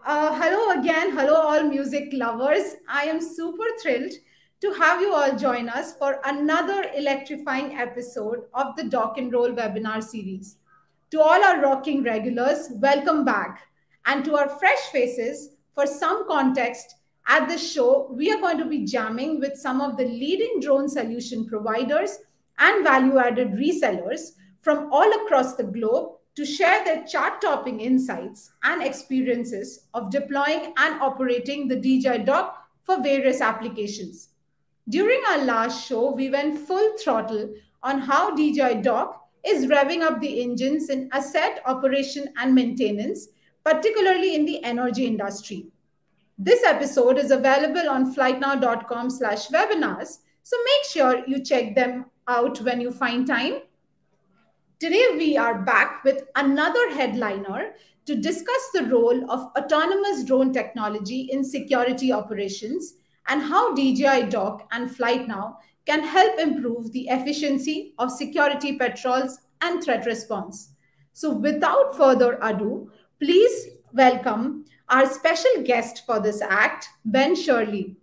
Hello again. Hello, all music lovers. I am super thrilled to have you all join us for another electrifying episode of the Dock and Roll webinar series. To all our rocking regulars, welcome back. And to our fresh faces, for some context, at this show, we are going to be jamming with some of the leading drone solution providers and value added resellers from all across the globe to share their chart topping insights and experiences of deploying and operating the DJI Dock for various applications. During our last show, we went full throttle on how DJI Dock is revving up the engines in asset operation and maintenance, particularly in the energy industry. This episode is available on flightnow.com/webinars, so make sure you check them out when you find time. Today, we are back with another headliner to discuss the role of autonomous drone technology in security operations and how DJI Dock and FlightNow can help improve the efficiency of security patrols and threat response. So, without further ado, please welcome our special guest for this act, Ben Shirley.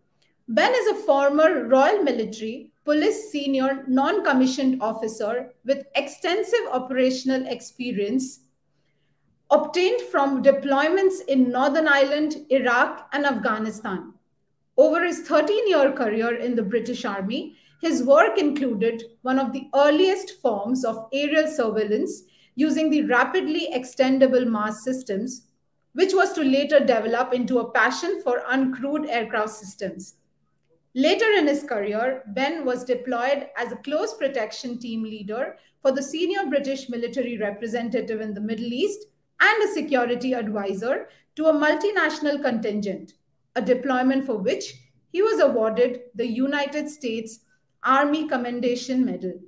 Ben is a former Royal Military Police senior non commissioned officer with extensive operational experience obtained from deployments in Northern Ireland, Iraq, and Afghanistan. Over his 13-year career in the British Army, his work included one of the earliest forms of aerial surveillance using the rapidly extendable mass systems, which was to later develop into a passion for uncrewed aircraft systems. Later in his career, Ben was deployed as a close protection team leader for the senior British military representative in the Middle East and a security advisor to a multinational contingent, a deployment for which he was awarded the United States Army Commendation Medal.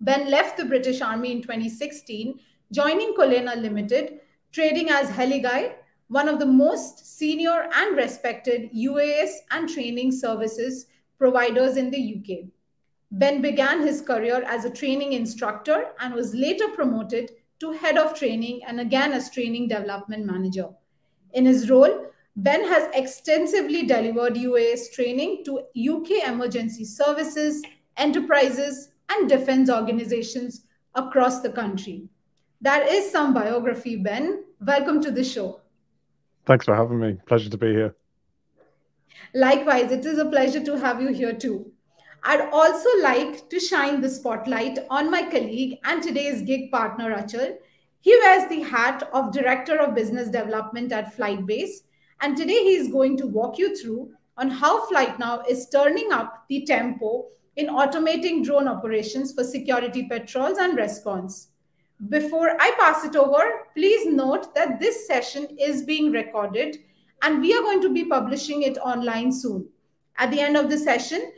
Ben left the British Army in 2016, joining Colena Limited, trading as heliguy, one of the most senior and respected UAS and training services providers in the UK. Ben began his career as a training instructor and was later promoted to head of training and again as training development manager. In his role, Ben has extensively delivered UAS training to UK emergency services, enterprises, and defense organizations across the country. That is some biography, Ben. Welcome to the show. Thanks for having me. Pleasure to be here. Likewise, it is a pleasure to have you here too. I'd also like to shine the spotlight on my colleague and today's gig partner, Achal. He wears the hat of Director of Business Development at FlytBase, and today he is going to walk you through on how FlightNow is turning up the tempo in automating drone operations for security patrols and response. Before I pass it over, please note that this session is being recorded and we are going to be publishing it online soon. At the end of the session,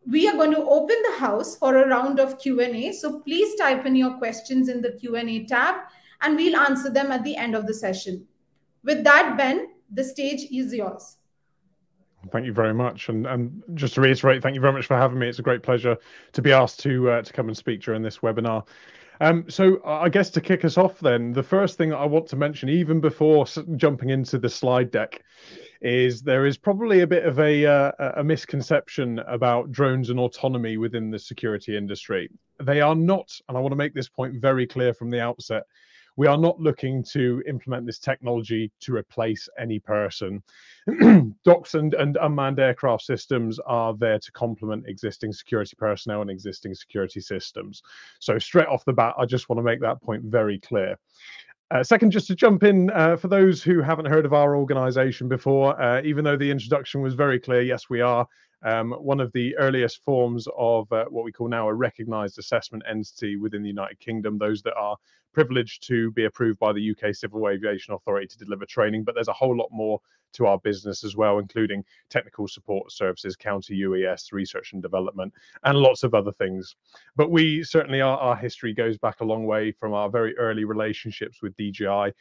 we are going to open the house for a round of Q&A. So please type in your questions in the Q&A tab and we'll answer them at the end of the session. With that, Ben, the stage is yours. Thank you very much. And just to reiterate, thank you very much for having me. It's a great pleasure to be asked to come and speak during this webinar. So I guess to kick us off then, the first thing I want to mention, even before jumping into the slide deck, is there is probably a bit of a misconception about drones and autonomy within the security industry. They are not, and I want to make this point very clear from the outset, we are not looking to implement this technology to replace any person. Docks and unmanned aircraft systems are there to complement existing security personnel and existing security systems. So straight off the bat, I just want to make that point very clear. Second, just to jump in, for those who haven't heard of our organization before, even though the introduction was very clear, yes, we are one of the earliest forms of what we call now a recognized assessment entity within the United Kingdom, those that are privileged to be approved by the UK Civil Aviation Authority to deliver training. But there's a whole lot more to our business as well, including technical support services, counter UAS, research and development, and lots of other things. But we certainly, our history goes back a long way from our very early relationships with DJI.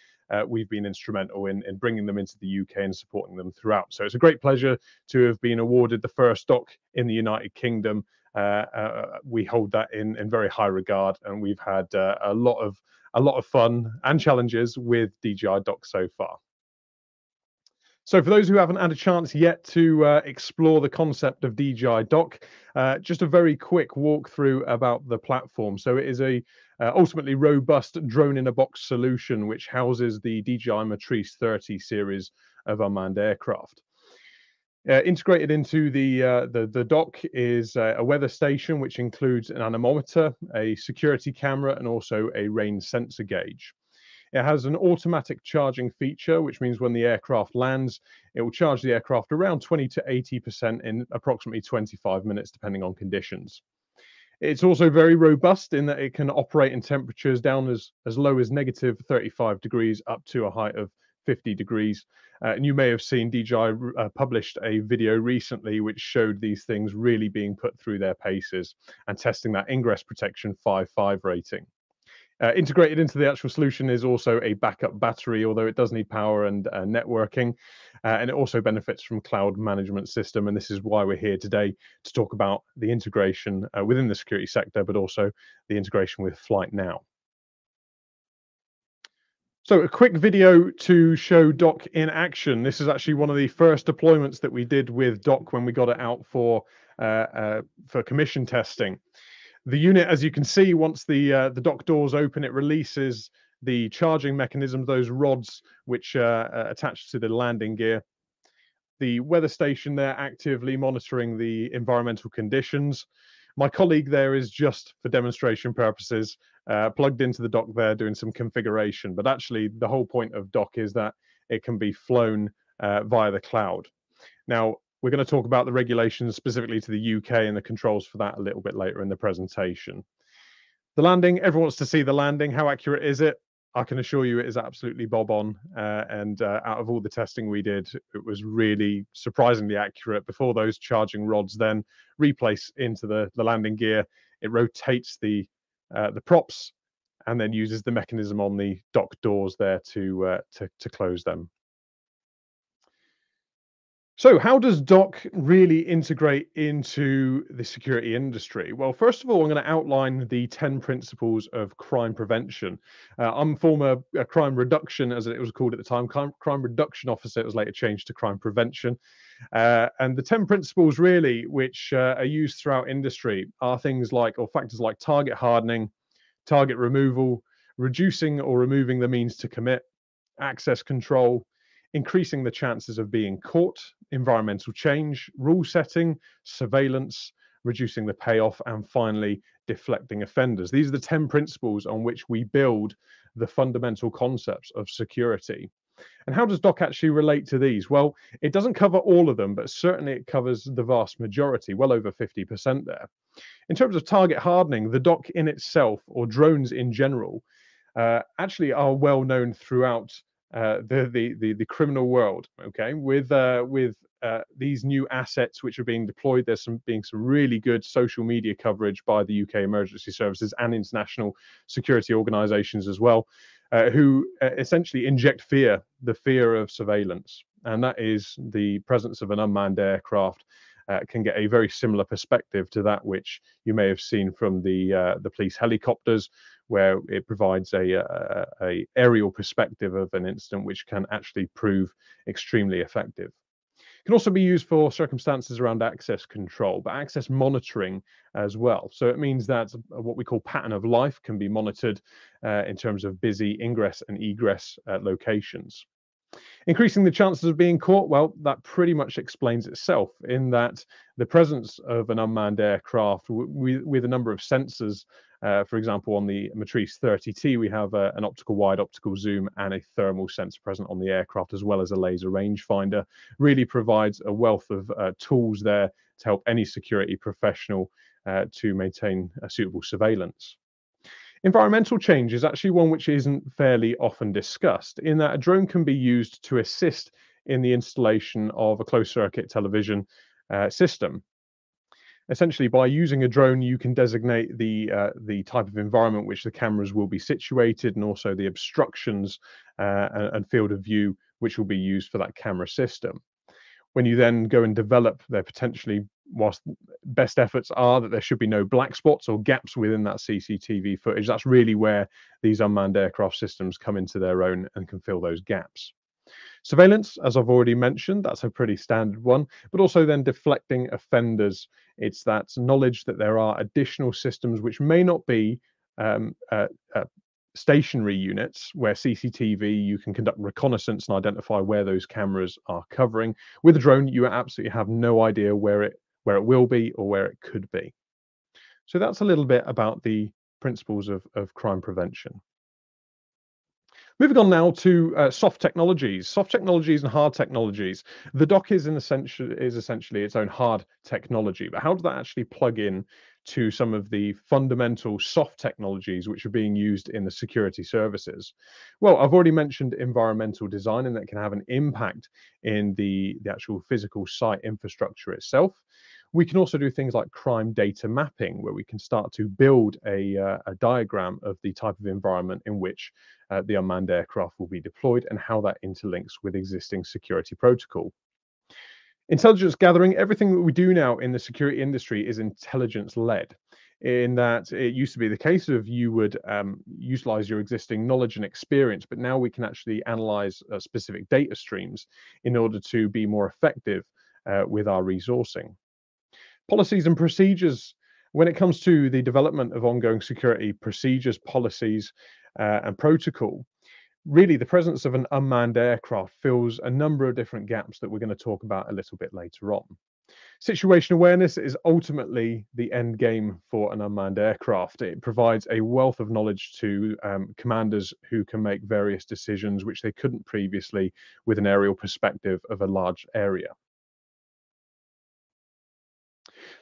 We've been instrumental in bringing them into the UK and supporting them throughout. So it's a great pleasure to have been awarded the first dock in the United Kingdom. We hold that in very high regard, and we've had a lot of fun and challenges with DJI Dock so far. So for those who haven't had a chance yet to explore the concept of DJI Dock, just a very quick walkthrough about the platform. So it is a ultimately robust drone-in-a-box solution which houses the DJI Matrice 30 series of unmanned aircraft. Integrated into the dock is a weather station, which includes an anemometer, a security camera, and also a rain sensor gauge. It has an automatic charging feature, which means when the aircraft lands, it will charge the aircraft around 20 to 80% in approximately 25 minutes, depending on conditions. It's also very robust in that it can operate in temperatures down as low as negative 35 degrees up to a height of 50 degrees. And you may have seen DJI published a video recently which showed these things really being put through their paces and testing that ingress protection 5.5 rating. Integrated into the actual solution is also a backup battery, although it does need power and networking. And it also benefits from cloud management system. And this is why we're here today to talk about the integration within the security sector, but also the integration with FlytNow. So a quick video to show Dock in action. This is actually one of the first deployments that we did with Dock when we got it out for commission testing. The unit, as you can see, once the dock doors open, it releases the charging mechanism, those rods which are attached to the landing gear. The weather station there actively monitoring the environmental conditions. My colleague there is just for demonstration purposes plugged into the dock there doing some configuration. But actually, the whole point of Dock is that it can be flown via the cloud. Now, we're going to talk about the regulations specifically to the UK and the controls for that a little bit later in the presentation. The landing, everyone wants to see the landing. How accurate is it? I can assure you it is absolutely bob on. And out of all the testing we did, it was really surprisingly accurate. Before those charging rods then replace into the landing gear, it rotates the props and then uses the mechanism on the dock doors there to close them. So how does Dock really integrate into the security industry? Well, first of all, I'm going to outline the 10 principles of crime prevention. I'm former crime reduction, as it was called at the time, crime reduction officer. It was later changed to crime prevention. And the 10 principles really, which are used throughout industry, are things like, or factors like target hardening, target removal, reducing or removing the means to commit, access control, increasing the chances of being caught, environmental change, rule setting, surveillance, reducing the payoff, and finally, deflecting offenders. These are the 10 principles on which we build the fundamental concepts of security. And how does Dock actually relate to these? Well, it doesn't cover all of them, but certainly it covers the vast majority, well over 50% there. In terms of target hardening, the Dock in itself, or drones in general, actually are well known throughout the criminal world. Okay, with these new assets which are being deployed, there's being some really good social media coverage by the UK emergency services and international security organisations as well, who essentially inject fear, the fear of surveillance, and that is the presence of an unmanned aircraft. Can get a very similar perspective to that which you may have seen from the police helicopters, where it provides a aerial perspective of an incident which can actually prove extremely effective. It can also be used for circumstances around access control, but access monitoring as well. So it means that what we call pattern of life can be monitored in terms of busy ingress and egress locations. Increasing the chances of being caught, well, that pretty much explains itself in that the presence of an unmanned aircraft with a number of sensors, for example, on the Matrice 30T, we have an wide optical zoom and a thermal sensor present on the aircraft, as well as a laser rangefinder, really provides a wealth of tools there to help any security professional to maintain a suitable surveillance. Environmental change is actually one which isn't fairly often discussed, in that a drone can be used to assist in the installation of a closed circuit television system. Essentially, by using a drone, you can designate the type of environment which the cameras will be situated, and also the obstructions and field of view which will be used for that camera system. When you then go and develop, there potentially, whilst best efforts are that there should be no black spots or gaps within that CCTV footage, that's really where these unmanned aircraft systems come into their own and can fill those gaps. Surveillance, as I've already mentioned, that's a pretty standard one, but also then deflecting offenders. It's that knowledge that there are additional systems which may not be um, uh, uh, stationary units where CCTV, you can conduct reconnaissance and identify where those cameras are covering. With a drone, you absolutely have no idea where it will be or where it could be. So that's a little bit about the principles of crime prevention. Moving on now to soft technologies and hard technologies. The dock is essentially its own hard technology, but how does that actually plug in to some of the fundamental soft technologies which are being used in the security services? Well, I've already mentioned environmental design, and that can have an impact in the actual physical site infrastructure itself. We can also do things like crime data mapping, where we can start to build a diagram of the type of environment in which the unmanned aircraft will be deployed and how that interlinks with existing security protocol. Intelligence gathering, everything that we do now in the security industry is intelligence led. In that it used to be the case of you would utilize your existing knowledge and experience, but now we can actually analyze specific data streams in order to be more effective with our resourcing. Policies and procedures. When it comes to the development of ongoing security procedures, policies, and protocol, really the presence of an unmanned aircraft fills a number of different gaps that we're going to talk about a little bit later on. Situation awareness is ultimately the end game for an unmanned aircraft. It provides a wealth of knowledge to commanders who can make various decisions which they couldn't previously with an aerial perspective of a large area.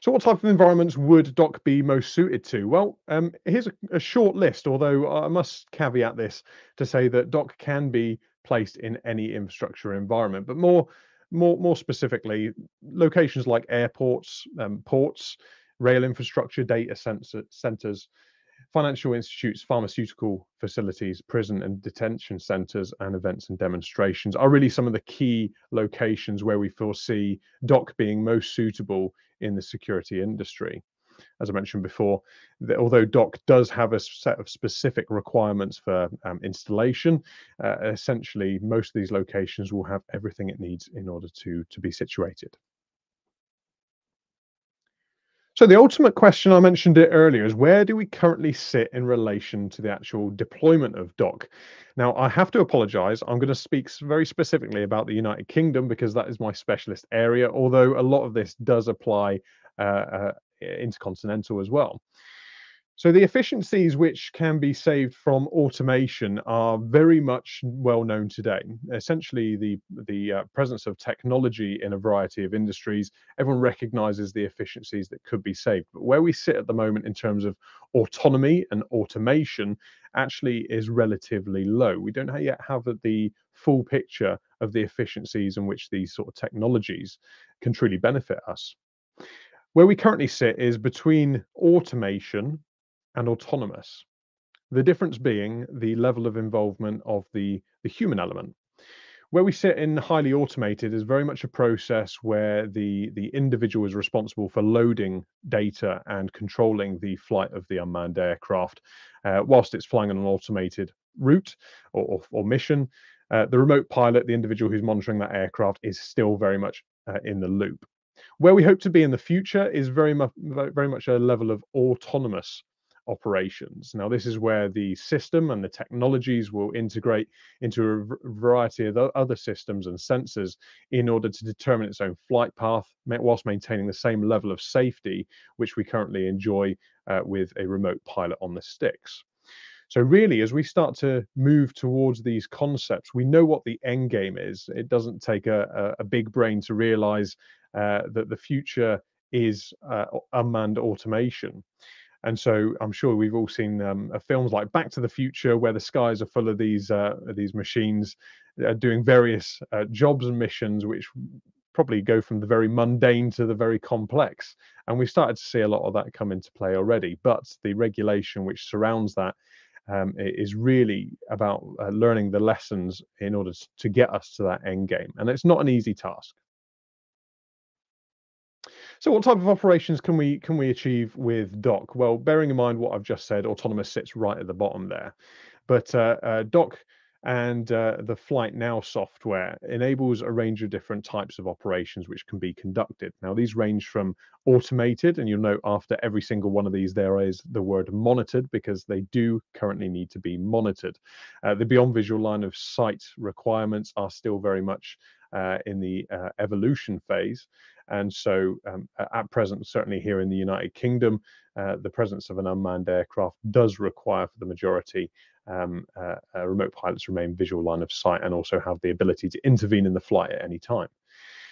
So what type of environments would Dock be most suited to? Well, here's a short list, although I must caveat this to say that Dock can be placed in any infrastructure environment, but more specifically, locations like airports, ports, rail infrastructure, data centers, financial institutes, pharmaceutical facilities, prison and detention centers, and events and demonstrations are really some of the key locations where we foresee Dock being most suitable in the security industry. As I mentioned before, although Dock does have a set of specific requirements for installation, essentially most of these locations will have everything it needs in order to be situated. So the ultimate question, I mentioned it earlier, is where do we currently sit in relation to the actual deployment of Dock? Now, I have to apologize. I'm going to speak very specifically about the United Kingdom because that is my specialist area, although a lot of this does apply intercontinental as well. So the efficiencies which can be saved from automation are very much well known today. Essentially, the presence of technology in a variety of industries, everyone recognizes the efficiencies that could be saved. But where we sit at the moment in terms of autonomy and automation actually is relatively low. We don't yet have the full picture of the efficiencies in which these sort of technologies can truly benefit us. Where we currently sit is between automation and autonomous. The difference being the level of involvement of the human element. Where we sit in highly automated is very much a process where the individual is responsible for loading data and controlling the flight of the unmanned aircraft whilst it's flying on an automated route or mission. The remote pilot, the individual who's monitoring that aircraft, is still very much in the loop. Where we hope to be in the future is very much a level of autonomous operations. Now, this is where the system and the technologies will integrate into a variety of other systems and sensors in order to determine its own flight path, whilst maintaining the same level of safety which we currently enjoy with a remote pilot on the sticks. So really, as we start to move towards these concepts, we know what the end game is. It doesn't take a big brain to realize that the future is unmanned automation. And so I'm sure we've all seen films like Back to the Future, where the skies are full of these machines doing various jobs and missions, which probably go from the very mundane to the very complex. And we started to see a lot of that come into play already. But the regulation which surrounds that is really about learning the lessons in order to get us to that end game. And it's not an easy task. So what type of operations can we achieve with Dock? Well, bearing in mind what I've just said, autonomous sits right at the bottom there. But Dock And the FlytNow software enables a range of different types of operations which can be conducted. Now, these range from automated, and you'll note after every single one of these, there is the word monitored, because they do currently need to be monitored. The beyond visual line of sight requirements are still very much in the evolution phase. And so at present, certainly here in the United Kingdom, the presence of an unmanned aircraft does require, for the majority, remote pilots remain visual line of sight and also have the ability to intervene in the flight at any time.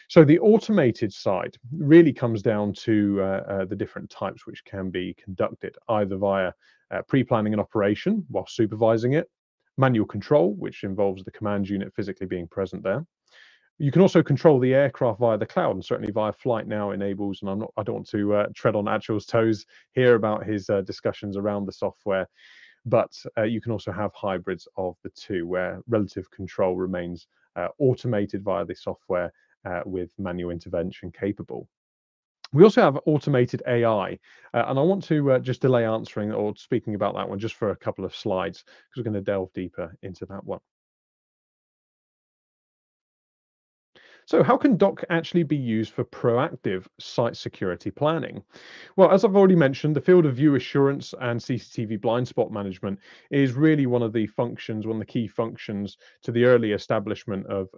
So the automated side really comes down to the different types which can be conducted, either via pre-planning an operation while supervising it, manual control, which involves the command unit physically being present there. You can also control the aircraft via the cloud, and certainly via FlytNow enables, and I don't want to tread on Achil's toes here about his discussions around the software, but you can also have hybrids of the two, where relative control remains automated via the software with manual intervention capable. We also have automated AI, and I want to just delay answering or speaking about that one just for a couple of slides, because we're going to delve deeper into that one. So how can Dock actually be used for proactive site security planning? Well, as I've already mentioned, the field of view assurance and CCTV blind spot management is really one of the functions, one of the key functions to the early establishment of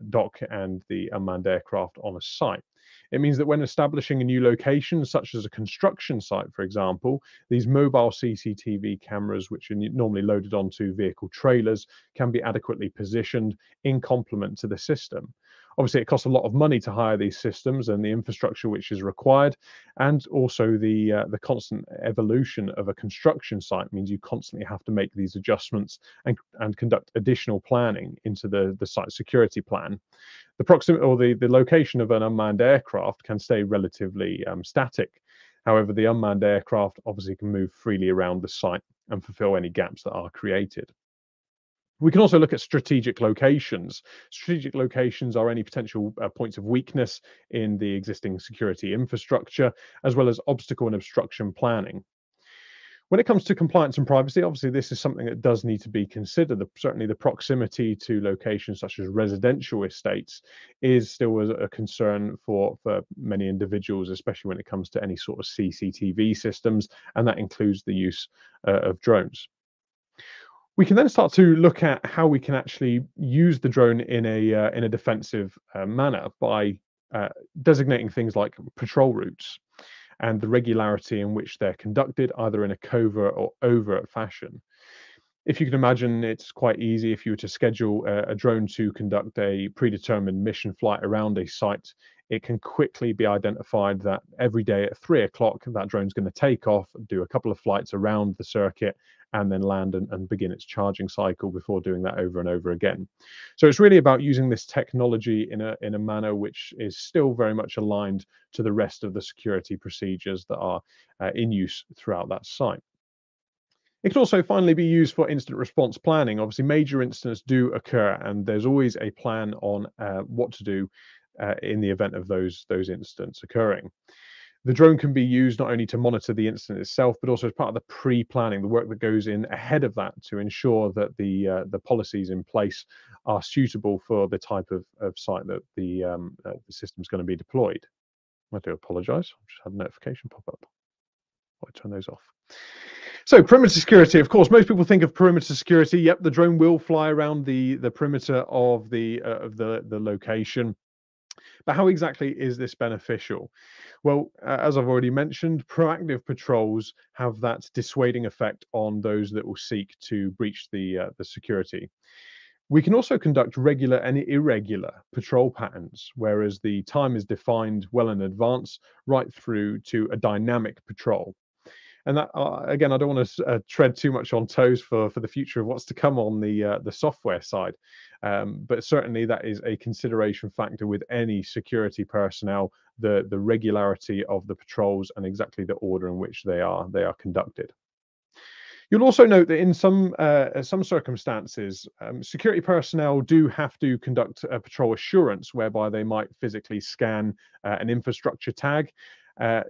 Dock and the unmanned aircraft on a site. It means that when establishing a new location, such as a construction site, for example, these mobile CCTV cameras, which are normally loaded onto vehicle trailers, can be adequately positioned in complement to the system. Obviously, it costs a lot of money to hire these systems and the infrastructure which is required, and also the constant evolution of a construction site means you constantly have to make these adjustments and conduct additional planning into the site security plan. The proximity or the location of an unmanned aircraft can stay relatively static. However, the unmanned aircraft obviously can move freely around the site and fulfill any gaps that are created. We can also look at strategic locations. Strategic locations are any potential points of weakness in the existing security infrastructure, as well as obstacle and obstruction planning. When it comes to compliance and privacy, obviously this is something that does need to be considered. Certainly the proximity to locations such as residential estates is still a concern for many individuals, especially when it comes to any sort of CCTV systems, and that includes the use of drones. We can then start to look at how we can actually use the drone in a defensive manner by designating things like patrol routes and the regularity in which they're conducted, either in a covert or overt fashion. If you can imagine, it's quite easy if you were to schedule a drone to conduct a predetermined mission flight around a site. It can quickly be identified that every day at 3 o'clock, that drone's going to take off, do a couple of flights around the circuit, and then land and begin its charging cycle before doing that over and over again. So it's really about using this technology in a manner which is still very much aligned to the rest of the security procedures that are in use throughout that site. It can also finally be used for incident response planning. Obviously, major incidents do occur, and there's always a plan on what to do in the event of those incidents occurring. The drone can be used not only to monitor the incident itself, but also as part of the pre-planning, the work that goes in ahead of that to ensure that the policies in place are suitable for the type of site that the system is going to be deployed. I do apologise. I just had a notification pop up. I'll turn those off. So perimeter security, of course, most people think of perimeter security. Yep, the drone will fly around the perimeter of the location. But how exactly is this beneficial? Well, as I've already mentioned, proactive patrols have that dissuading effect on those that will seek to breach the security. We can also conduct regular and irregular patrol patterns, whereas the time is defined well in advance, right through to a dynamic patrol. And that, again, I don't want to tread too much on toes for the future of what's to come on the software side, but certainly that is a consideration factor with any security personnel: the regularity of the patrols and exactly the order in which they are conducted. You'll also note that in some circumstances, security personnel do have to conduct a patrol assurance, whereby they might physically scan an infrastructure tag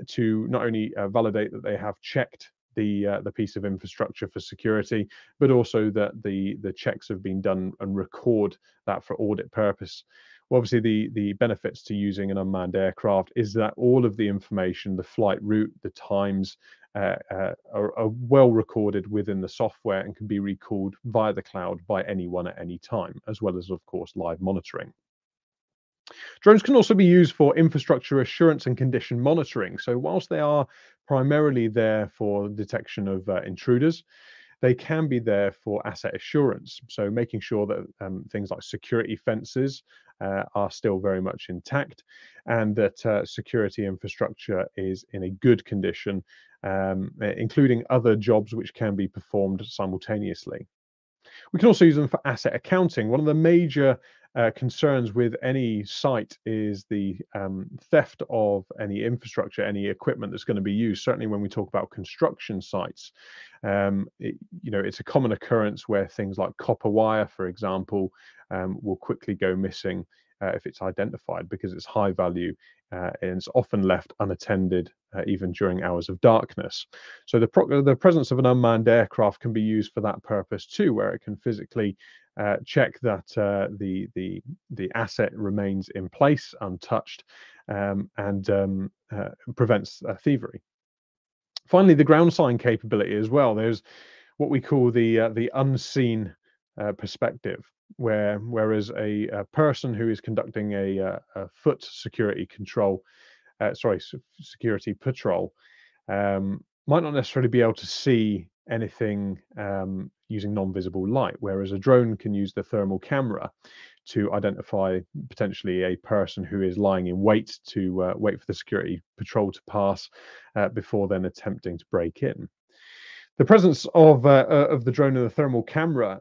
to not only validate that they have checked the piece of infrastructure for security, but also that the checks have been done and record that for audit purpose. Well, obviously, the benefits to using an unmanned aircraft is that all of the information, the flight route, the times, are well recorded within the software and can be recalled via the cloud by anyone at any time, as well as, of course, live monitoring. Drones can also be used for infrastructure assurance and condition monitoring. So whilst they are primarily there for detection of intruders, they can be there for asset assurance. So making sure that things like security fences are still very much intact, and that security infrastructure is in a good condition, including other jobs which can be performed simultaneously. We can also use them for asset accounting. One of the major concerns with any site is the theft of any infrastructure, any equipment that's going to be used. Certainly, when we talk about construction sites, it's a common occurrence where things like copper wire, for example, will quickly go missing if it's identified, because it's high value and it's often left unattended even during hours of darkness. So the presence of an unmanned aircraft can be used for that purpose too, where it can physically check that the asset remains in place, untouched, and prevents thievery. Finally, the ground sign capability as well. There's what we call the unseen perspective, whereas a person who is conducting a foot security control, security patrol, might not necessarily be able to see anything using non-visible light, whereas a drone can use the thermal camera to identify potentially a person who is lying in wait to wait for the security patrol to pass before then attempting to break in. The presence of the drone and the thermal camera,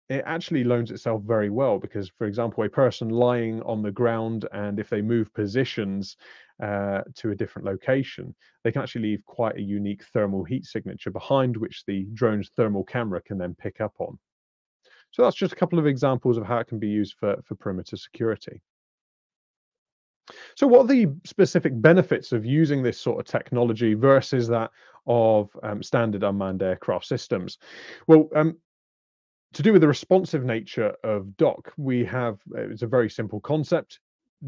it actually loans itself very well, because, for example, a person lying on the ground, and if they move positions to a different location, they can actually leave quite a unique thermal heat signature behind, which the drone's thermal camera can then pick up on. So that's just a couple of examples of how it can be used for perimeter security. So what are the specific benefits of using this sort of technology versus that of standard unmanned aircraft systems? Well, to do with the responsive nature of Dock, we have, it's a very simple concept.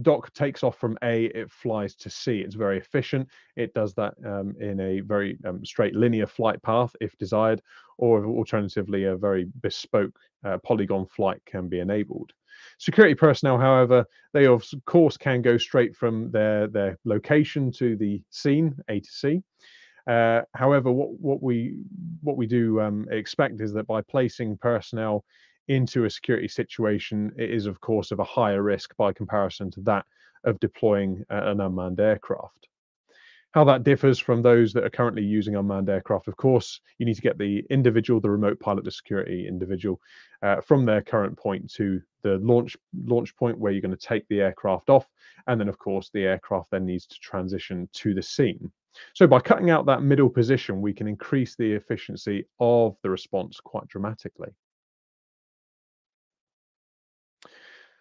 Dock takes off from A, it flies to C. It's very efficient. It does that in a very straight linear flight path if desired, or alternatively, a very bespoke polygon flight can be enabled. Security personnel, however, they of course can go straight from their location to the scene, A to C. However, what we do expect is that by placing personnel into a security situation, it is of course of a higher risk by comparison to that of deploying an unmanned aircraft. How that differs from those that are currently using unmanned aircraft, of course, you need to get the individual, the remote pilot, the security individual, from their current point to the launch point where you're going to take the aircraft off, and then of course the aircraft then needs to transition to the scene. So by cutting out that middle position, we can increase the efficiency of the response quite dramatically.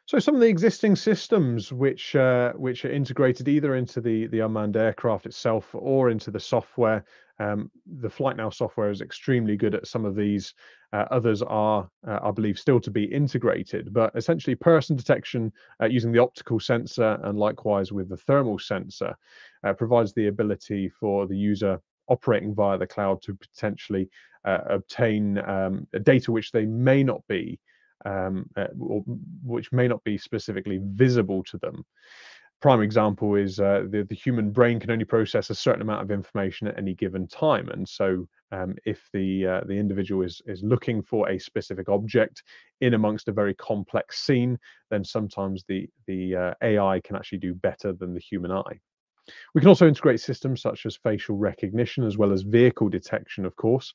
So some of the existing systems which are integrated either into the unmanned aircraft itself or into the software, the FlytNow software is extremely good at some of these. Others are, I believe, still to be integrated. But essentially, person detection using the optical sensor and likewise with the thermal sensor provides the ability for the user operating via the cloud to potentially obtain data which they may not be. Or which may not be specifically visible to them. Prime example is the human brain can only process a certain amount of information at any given time, and so if the individual is looking for a specific object in amongst a very complex scene, then sometimes the AI can actually do better than the human eye. We can also integrate systems such as facial recognition as well as vehicle detection, of course,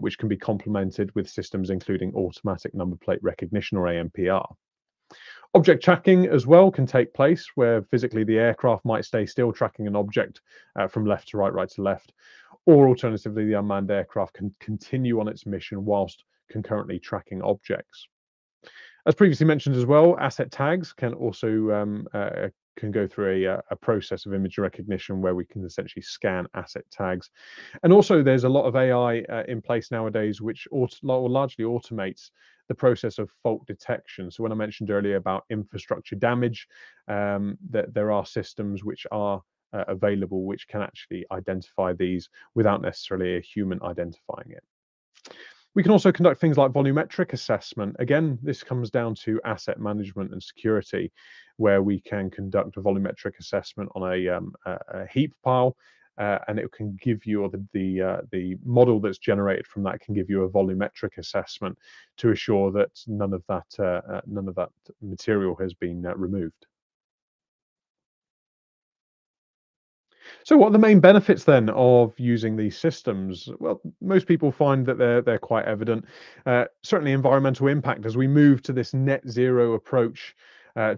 which can be complemented with systems including automatic number plate recognition or ANPR. Object tracking as well can take place where physically the aircraft might stay still tracking an object from left to right, right to left, or alternatively the unmanned aircraft can continue on its mission whilst concurrently tracking objects. As previously mentioned as well, asset tags can also can go through a process of image recognition where we can essentially scan asset tags. And also there's a lot of AI in place nowadays which largely automates the process of fault detection. So when I mentioned earlier about infrastructure damage, that there are systems which are available which can actually identify these without necessarily a human identifying it. We can also conduct things like volumetric assessment. Again, this comes down to asset management and security, where we can conduct a volumetric assessment on a heap pile, and it can give you, or the model that's generated from that can give you a volumetric assessment to assure that none of that material has been removed. So what are the main benefits then of using these systems? Well, most people find that they're quite evident. Certainly environmental impact as we move to this net zero approach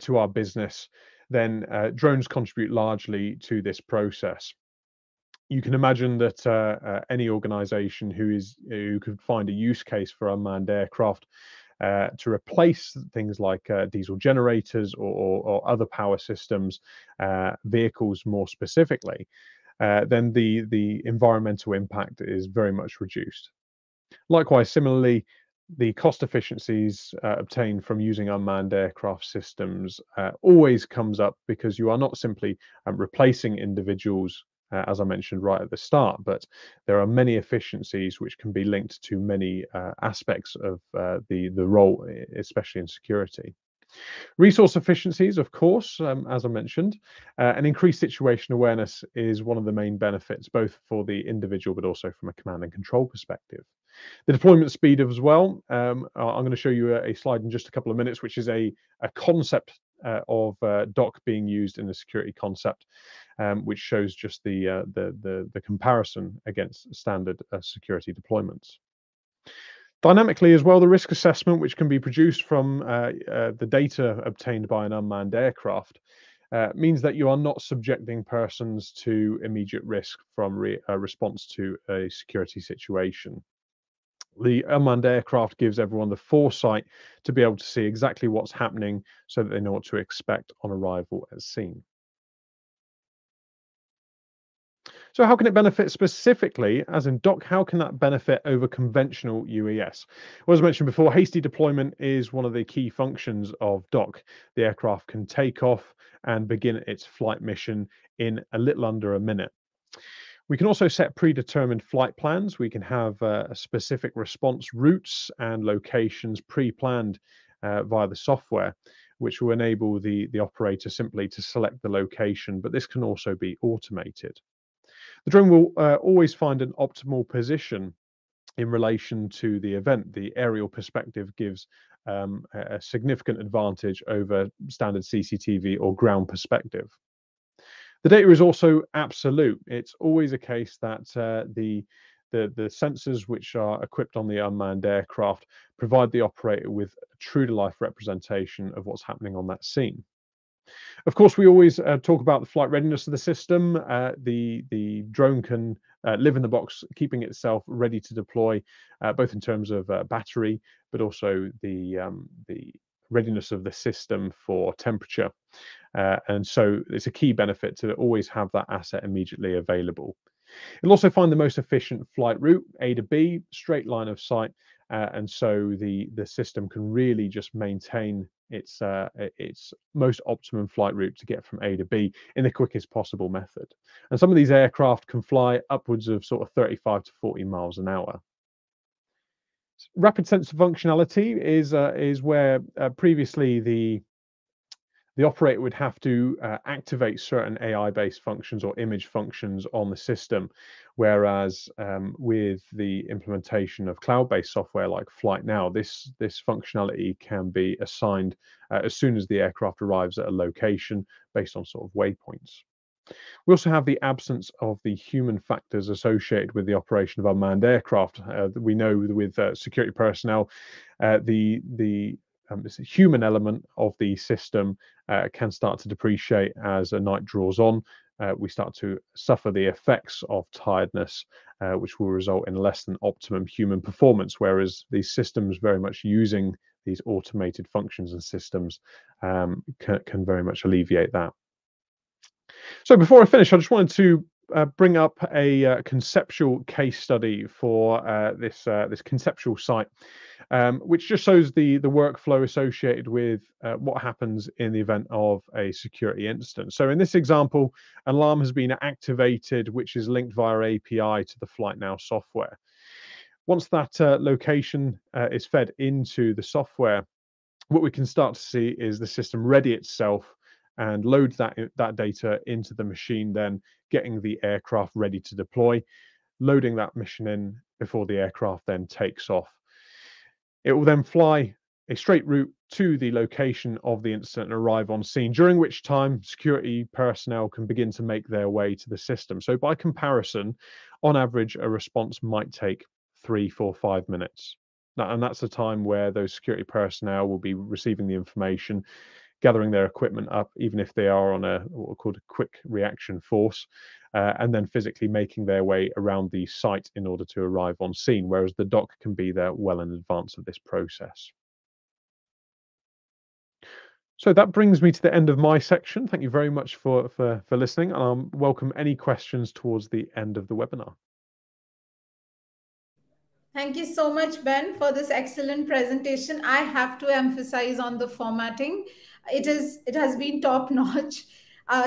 to our business, then drones contribute largely to this process. You can imagine that any organization who could find a use case for unmanned aircraft to replace things like diesel generators or other power systems, vehicles more specifically, then the environmental impact is very much reduced. Likewise, similarly, the cost efficiencies obtained from using unmanned aircraft systems always comes up because you are not simply replacing individuals, as I mentioned right at the start, but there are many efficiencies which can be linked to many aspects of the role, especially in security. Resource efficiencies, of course, as I mentioned, and increased situation awareness is one of the main benefits, both for the individual but also from a command and control perspective. The deployment speed as well. I'm going to show you a slide in just a couple of minutes, which is a concept of Dock being used in the security concept, which shows just the comparison against standard security deployments. Dynamically as well, the risk assessment, which can be produced from the data obtained by an unmanned aircraft, means that you are not subjecting persons to immediate risk from a response to a security situation. The unmanned aircraft gives everyone the foresight to be able to see exactly what's happening so that they know what to expect on arrival at scene. So how can it benefit specifically, as in Dock, how can that benefit over conventional UES? Well, as I mentioned before, hasty deployment is one of the key functions of Dock. The aircraft can take off and begin its flight mission in a little under a minute. We can also set predetermined flight plans. We can have specific response routes and locations pre-planned via the software, which will enable the operator simply to select the location, but this can also be automated. The drone will always find an optimal position in relation to the event. The aerial perspective gives a significant advantage over standard CCTV or ground perspective. The data is also absolute. It's always a case that the sensors which are equipped on the unmanned aircraft provide the operator with a true-to-life representation of what's happening on that scene. Of course, we always talk about the flight readiness of the system. The drone can live in the box, keeping itself ready to deploy, both in terms of battery, but also the readiness of the system for temperature. And so it's a key benefit to always have that asset immediately available. It'll also find the most efficient flight route, A to B, straight line of sight, and so the system can really just maintain its most optimum flight route to get from A to B in the quickest possible method. And some of these aircraft can fly upwards of sort of 35 to 40 miles an hour. Rapid sensor functionality is where previously the operator would have to activate certain AI-based functions or image functions on the system, whereas with the implementation of cloud-based software like FlytNow, this functionality can be assigned as soon as the aircraft arrives at a location based on sort of waypoints. We also have the absence of the human factors associated with the operation of unmanned aircraft. We know with security personnel, this human element of the system can start to depreciate as a night draws on. We start to suffer the effects of tiredness, which will result in less than optimum human performance, whereas these systems very much using these automated functions and systems can very much alleviate that. So before I finish, I just wanted to bring up a conceptual case study for this conceptual site, which just shows the workflow associated with what happens in the event of a security incident. So in this example, an alarm has been activated, which is linked via API to the FlytNow software. Once that location is fed into the software, what we can start to see is the system ready itself and load that data into the machine, then getting the aircraft ready to deploy, loading that mission in before the aircraft then takes off. It will then fly a straight route to the location of the incident and arrive on scene, during which time security personnel can begin to make their way to the system. So by comparison, on average, a response might take 3, 4, 5 minutes. And that's the time where those security personnel will be receiving the information, gathering their equipment up, even if they are on what are called a quick reaction force, and then physically making their way around the site in order to arrive on scene, whereas the dock can be there well in advance of this process. So that brings me to the end of my section. Thank you very much for listening, and I'll welcome any questions towards the end of the webinar. Thank you so much, Ben, for this excellent presentation. I have to emphasize on the formatting. It has been top notch.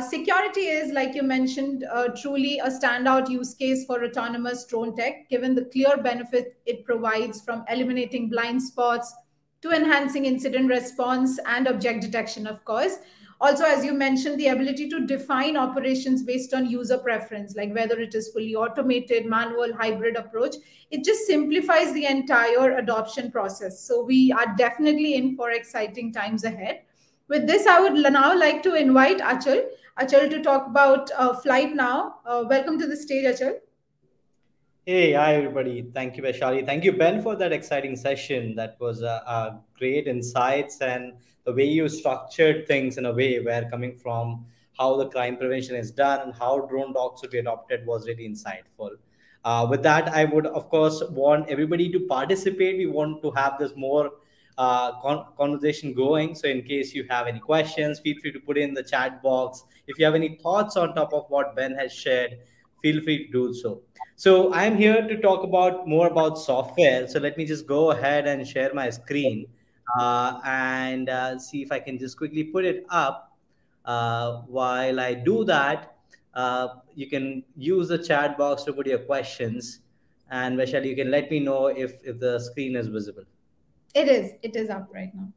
Security is, like you mentioned, truly a standout use case for autonomous drone tech, given the clear benefit it provides, from eliminating blind spots to enhancing incident response and object detection, of course. Also, as you mentioned, the ability to define operations based on user preference, like whether it is fully automated, manual, hybrid approach. It just simplifies the entire adoption process. So we are definitely in for exciting times ahead. With this, I would now like to invite Achal to talk about FlytNow. Welcome to the stage, Achal. Hey, hi everybody. Thank you, Vaishali. Thank you, Ben, for that exciting session. That was a great insights, and the way you structured things in a way where coming from how the crime prevention is done and how drone dogs should be adopted was really insightful. With that, I would, of course, want everybody to participate. We want to have this more conversation going. So, in case you have any questions, feel free to put in the chat box. If you have any thoughts on top of what Ben has shared, feel free to do so. So I'm here to talk about more about software. So let me just go ahead and share my screen and see if I can just quickly put it up. While I do that, you can use the chat box to put your questions. And Vaishali, you can let me know if the screen is visible. It is. It is up right now.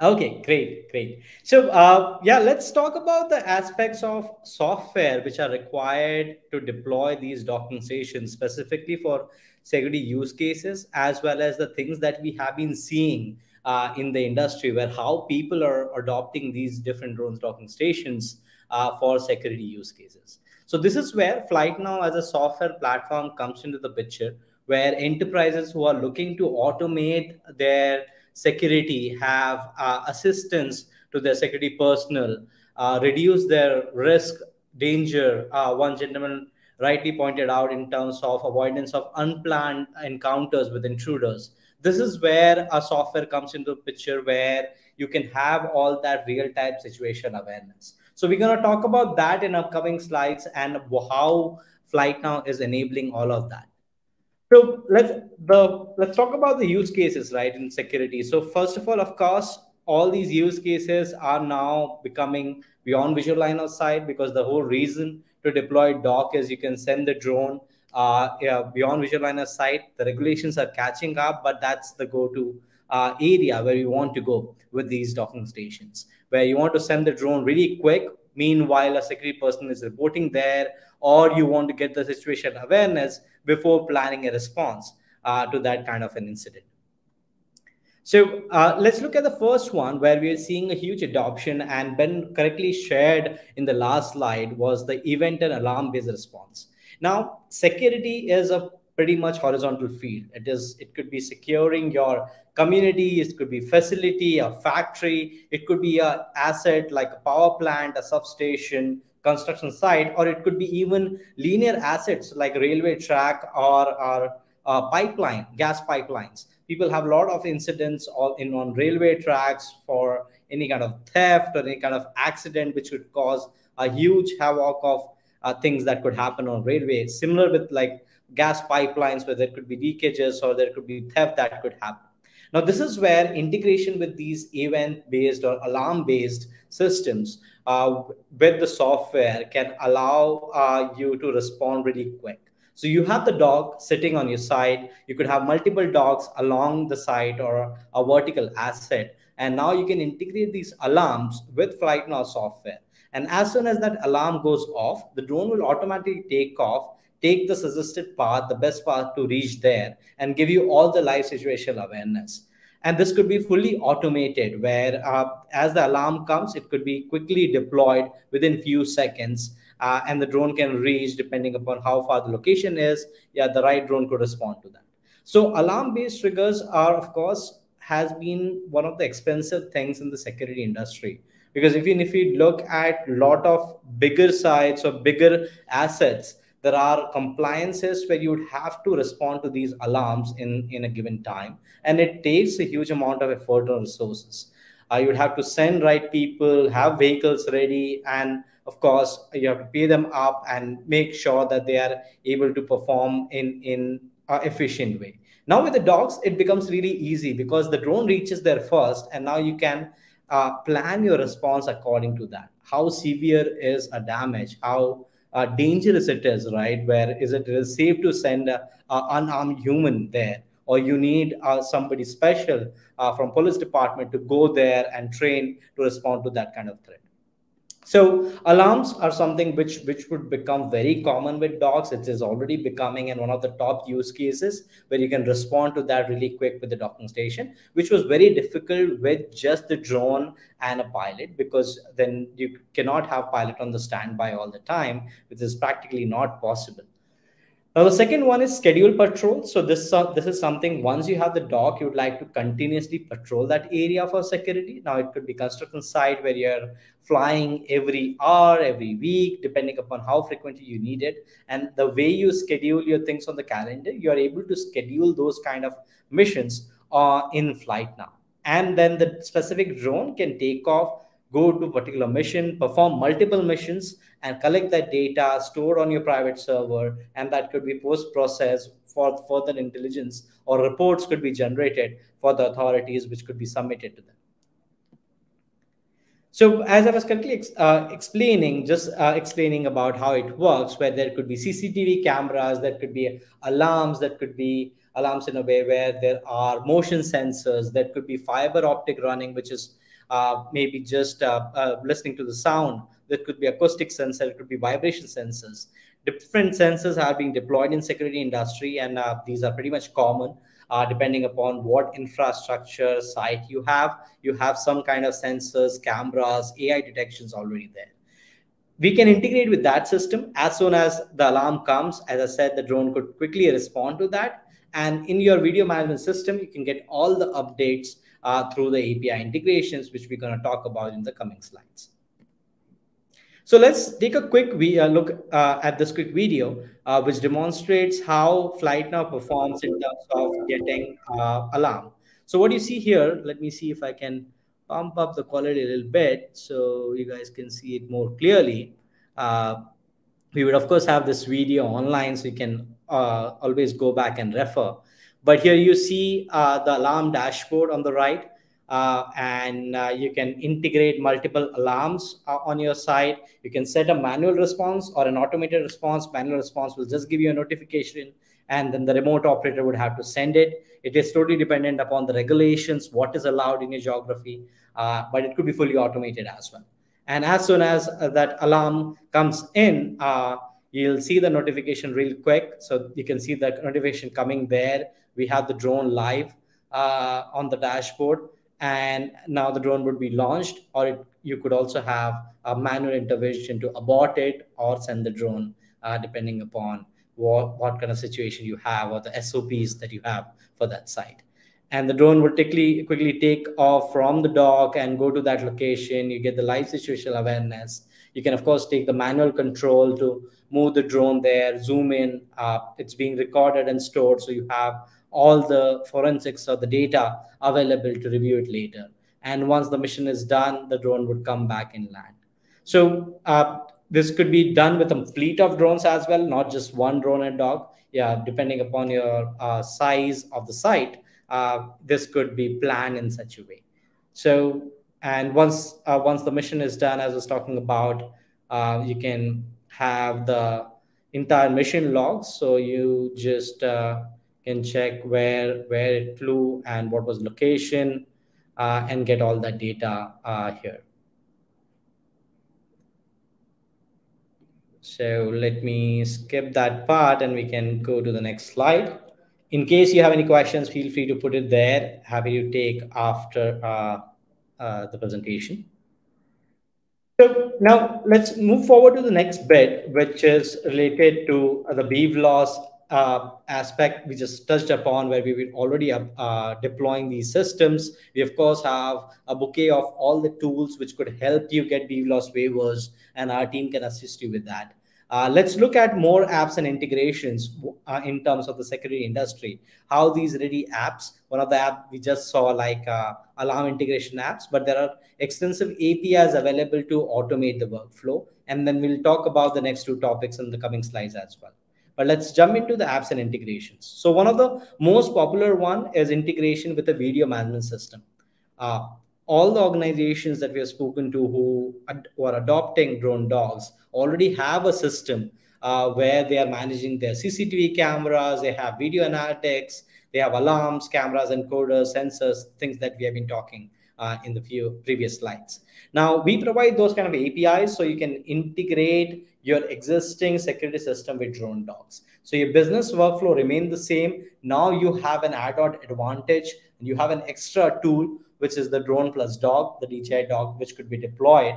Okay, great, great. So, yeah, let's talk about the aspects of software which are required to deploy these docking stations specifically for security use cases, as well as the things that we have been seeing in the industry, where how people are adopting these different drones docking stations for security use cases. So, this is where FlytNow as a software platform comes into the picture, where enterprises who are looking to automate their security have assistance to their security personnel, reduce their risk, danger. One gentleman rightly pointed out in terms of avoidance of unplanned encounters with intruders. This is where a software comes into the picture, where you can have all that real-time situation awareness. So we're going to talk about that in upcoming slides and how FlytNow is enabling all of that. So let's talk about the use cases, right, in security. So first of course, all these use cases are now becoming beyond visual line of sight, because the whole reason to deploy dock is you can send the drone yeah, beyond visual line of sight. The regulations are catching up, but that's the go-to area where you want to go with these docking stations, where you want to send the drone really quick. Meanwhile, a security person is reporting there, or you want to get the situation awareness before planning a response to that kind of an incident. So let's look at the first one, where we are seeing a huge adoption, and Ben correctly shared in the last slide was the event and alarm based response. Now, security is a pretty much horizontal field. It could be securing your community, it could be facility, a factory, it could be a asset like a power plant, a substation, construction site, or it could be even linear assets like railway track or pipeline, gas pipelines. People have a lot of incidents on railway tracks for any kind of theft or any kind of accident which could cause a huge havoc of things that could happen on railway. Similar with like gas pipelines, where there could be leakages or there could be theft that could happen. Now, this is where integration with these event-based or alarm-based systems with the software can allow you to respond really quick. So you have the dog sitting on your side. You could have multiple dogs along the side or a vertical asset. And now you can integrate these alarms with FlytNow software. And as soon as that alarm goes off, the drone will automatically take off, take the suggested path, the best path to reach there, and give you all the live situational awareness. And this could be fully automated, where as the alarm comes, it could be quickly deployed within few seconds, and the drone can reach, depending upon how far the location is. Yeah, the right drone could respond to that. So alarm based triggers are, of course, has been one of the expensive things in the security industry, because even if you look at a lot of bigger sites or bigger assets, there are compliances where you would have to respond to these alarms in a given time, and it takes a huge amount of effort or resources. You would have to send right people, have vehicles ready, and of course you have to pay them up and make sure that they are able to perform in efficient way. Now with the dogs, it becomes really easy because the drone reaches there first, and now you can plan your response according to that. How severe is a damage? How dangerous it is, right? Where is it is safe to send a unarmed human there, or you need somebody special from police department to go there and train to respond to that kind of threat. So alarms are something which would become very common with dogs. It is already becoming in one of the top use cases where you can respond to that really quick with the docking station, which was very difficult with just the drone and a pilot, because then you cannot have pilot on the standby all the time, which is practically not possible. Now, the second one is schedule patrol. So this is something, once you have the dock, you would like to continuously patrol that area for security. Now, it could be construction site where you're flying every hour, every week, depending upon how frequently you need it. And the way you schedule your things on the calendar, you're able to schedule those kind of missions in FlytNow. And then the specific drone can take off, go to a particular mission, perform multiple missions, and collect that data stored on your private server, and that could be post-processed for further intelligence, or reports could be generated for the authorities, which could be submitted to them. So as I was currently explaining, just explaining about how it works, where there could be CCTV cameras, there could be alarms, that could be alarms in a way where there are motion sensors, that could be fiber optic running, which is maybe just listening to the sound. There could be acoustic sensor, it could be vibration sensors. Different sensors are being deployed in security industry, and these are pretty much common. Depending upon what infrastructure site you have some kind of sensors, cameras, AI detections already there. We can integrate with that system. As soon as the alarm comes, as I said, the drone could quickly respond to that. And in your video management system, you can get all the updates through the API integrations, which we're going to talk about in the coming slides. So let's take a quick look at this quick video, which demonstrates how FlytNow performs in terms of getting alarm. So what you see here, let me see if I can pump up the quality a little bit so you guys can see it more clearly. We would, of course, have this video online, so you can always go back and refer. But here you see the alarm dashboard on the right. And you can integrate multiple alarms on your side. You can set a manual response or an automated response. Manual response will just give you a notification, and then the remote operator would have to send it. It is totally dependent upon the regulations, what is allowed in your geography, but it could be fully automated as well. And as soon as that alarm comes in, you'll see the notification real quick. So you can see the notification coming there. We have the drone live on the dashboard. And now the drone would be launched, or you could also have a manual intervention to abort it or send the drone, depending upon what kind of situation you have or the SOPs that you have for that site. And the drone would quickly take off from the dock and go to that location. You get the live situational awareness. You can, of course, take the manual control to move the drone there, zoom in. It's being recorded and stored, so you have all the forensics or the data available to review it later. And once the mission is done, the drone would come back and land. So this could be done with a fleet of drones as well, not just one drone and dock. Yeah, depending upon your size of the site, this could be planned in such a way. So, and once the mission is done, as I was talking about, you can have the entire mission logs. So you just can check where it flew and what was location, and get all that data here. So let me skip that part and we can go to the next slide. In case you have any questions, feel free to put it there. Happy to take after the presentation. So now let's move forward to the next bit, which is related to the BVLOS aspect we just touched upon, where we were already deploying these systems. We, of course, have a bouquet of all the tools which could help you get BVLOS waivers, and our team can assist you with that. Let's look at more apps and integrations in terms of the security industry. How these ready apps, one of the apps we just saw, like alarm integration apps, but there are extensive APIs available to automate the workflow. And then we'll talk about the next two topics in the coming slides as well. But let's jump into the apps and integrations. So one of the most popular one is integration with a video management system. All the organizations that we have spoken to who are adopting drone dogs already have a system where they are managing their CCTV cameras, they have video analytics, they have alarms, cameras, encoders, sensors, things that we have been talking in the few previous slides. Now, we provide those kind of APIs so you can integrate your existing security system with drone dogs. So your business workflow remain the same. Now you have an add-on advantage, and you have an extra tool, which is the drone plus dog, the DJI Dock, which could be deployed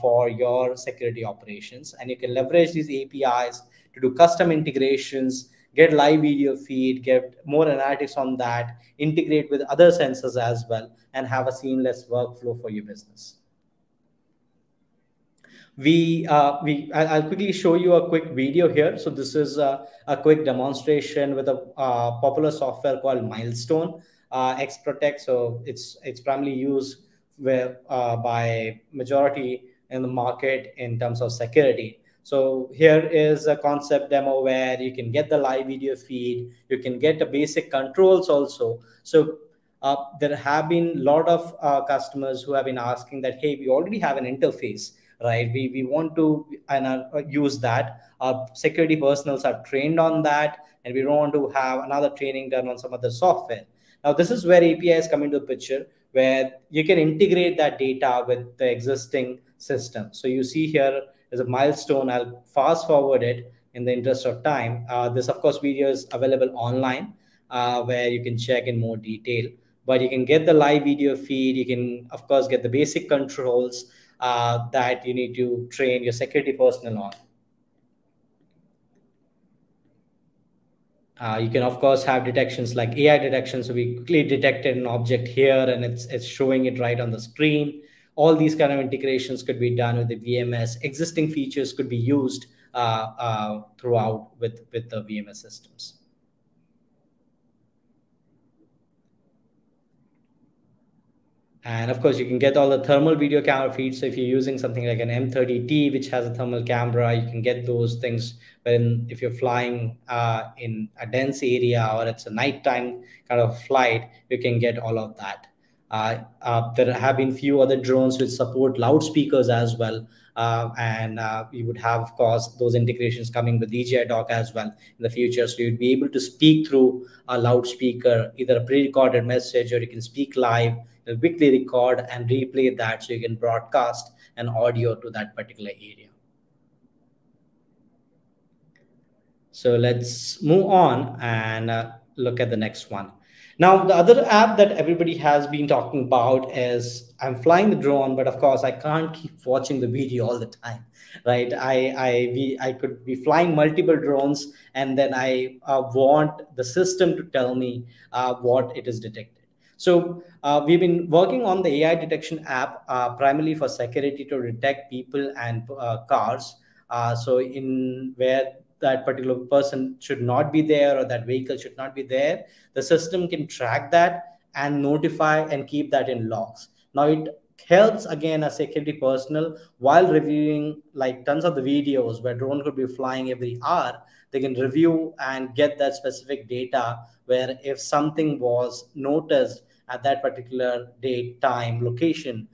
for your security operations. And you can leverage these APIs to do custom integrations, get live video feed, get more analytics on that, integrate with other sensors as well, and have a seamless workflow for your business. I'll quickly show you a quick video here. So this is a quick demonstration with a popular software called Milestone X Protect. So it's primarily used by majority in the market in terms of security. So here is a concept demo where you can get the live video feed, you can get the basic controls also. So there have been a lot of customers who have been asking that, hey, we already have an interface, right? We want to use that. Our security personnel are trained on that, and we don't want to have another training done on some other software. Now, this is where APIs come into the picture, where you can integrate that data with the existing system. So you see here is a Milestone. I'll fast forward it in the interest of time. This, of course, video is available online where you can check in more detail. But you can get the live video feed. You can, of course, get the basic controls that you need to train your security personnel on. You can, of course, have detections like AI detection. So we quickly detected an object here, and it's showing it right on the screen. All these kind of integrations could be done with the VMS. Existing features could be used throughout with the VMS systems. And of course, you can get all the thermal video camera feeds. So if you're using something like an M30T, which has a thermal camera, you can get those things. When if you're flying in a dense area or it's a nighttime kind of flight, you can get all of that. There have been few other drones which support loudspeakers as well. And you would have, of course, those integrations coming with DJI Dock as well in the future. So you'd be able to speak through a loudspeaker, either a pre-recorded message, or you can speak live. You'll quickly record and replay that so you can broadcast an audio to that particular area. So let's move on and look at the next one. Now, the other app that everybody has been talking about is I'm flying the drone, but of course I can't keep watching the video all the time, right? I could be flying multiple drones, and then I want the system to tell me what it is detected. So we've been working on the AI detection app primarily for security to detect people and cars. So in where that particular person should not be there or that vehicle should not be there, the system can track that and notify and keep that in logs. Now it helps again a security personnel while reviewing like tons of the videos where drone could be flying every hour. They can review and get that specific data where if something was noticed at that particular date, time, location,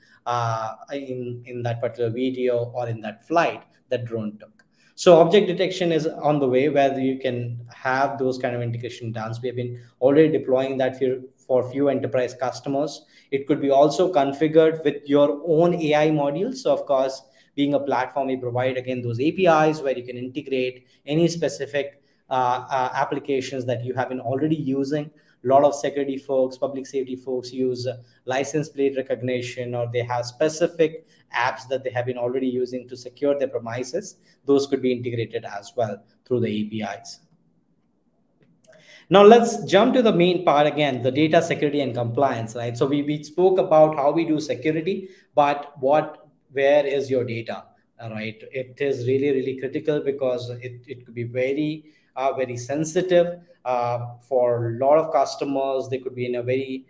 in that particular video or in that flight that drone took. So object detection is on the way where you can have those kind of integration done. We have been already deploying that for few enterprise customers. It could be also configured with your own AI modules. So of course, being a platform, we provide again those APIs where you can integrate any specific applications that you have been already using. A lot of security folks, public safety folks use license plate recognition, or they have specific apps that they have been already using to secure their premises. Those could be integrated as well through the APIs. Now let's jump to the main part again, the data security and compliance, right? So we spoke about how we do security, but where is your data, right? It is really, really critical because it could be very, very sensitive for a lot of customers. They could be in a very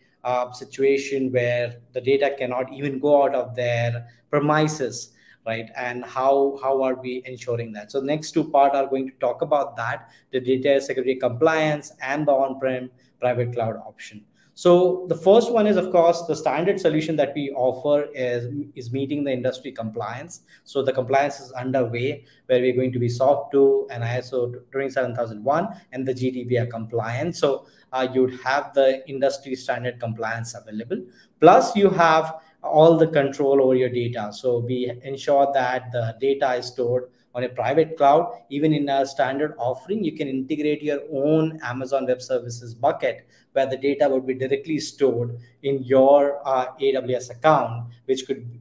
situation where the data cannot even go out of their premises, right? And how are we ensuring that? So next two part are going to talk about that, the data security compliance and the on-prem private cloud option. So the first one is, of course, the standard solution that we offer is meeting the industry compliance. So the compliance is underway where we're going to be SOC 2 and ISO 27001 and the GDPR compliance. So you'd have the industry standard compliance available. Plus you have all the control over your data. So we ensure that the data is stored on a private cloud. Even in a standard offering, you can integrate your own Amazon Web Services bucket where the data would be directly stored in your AWS account,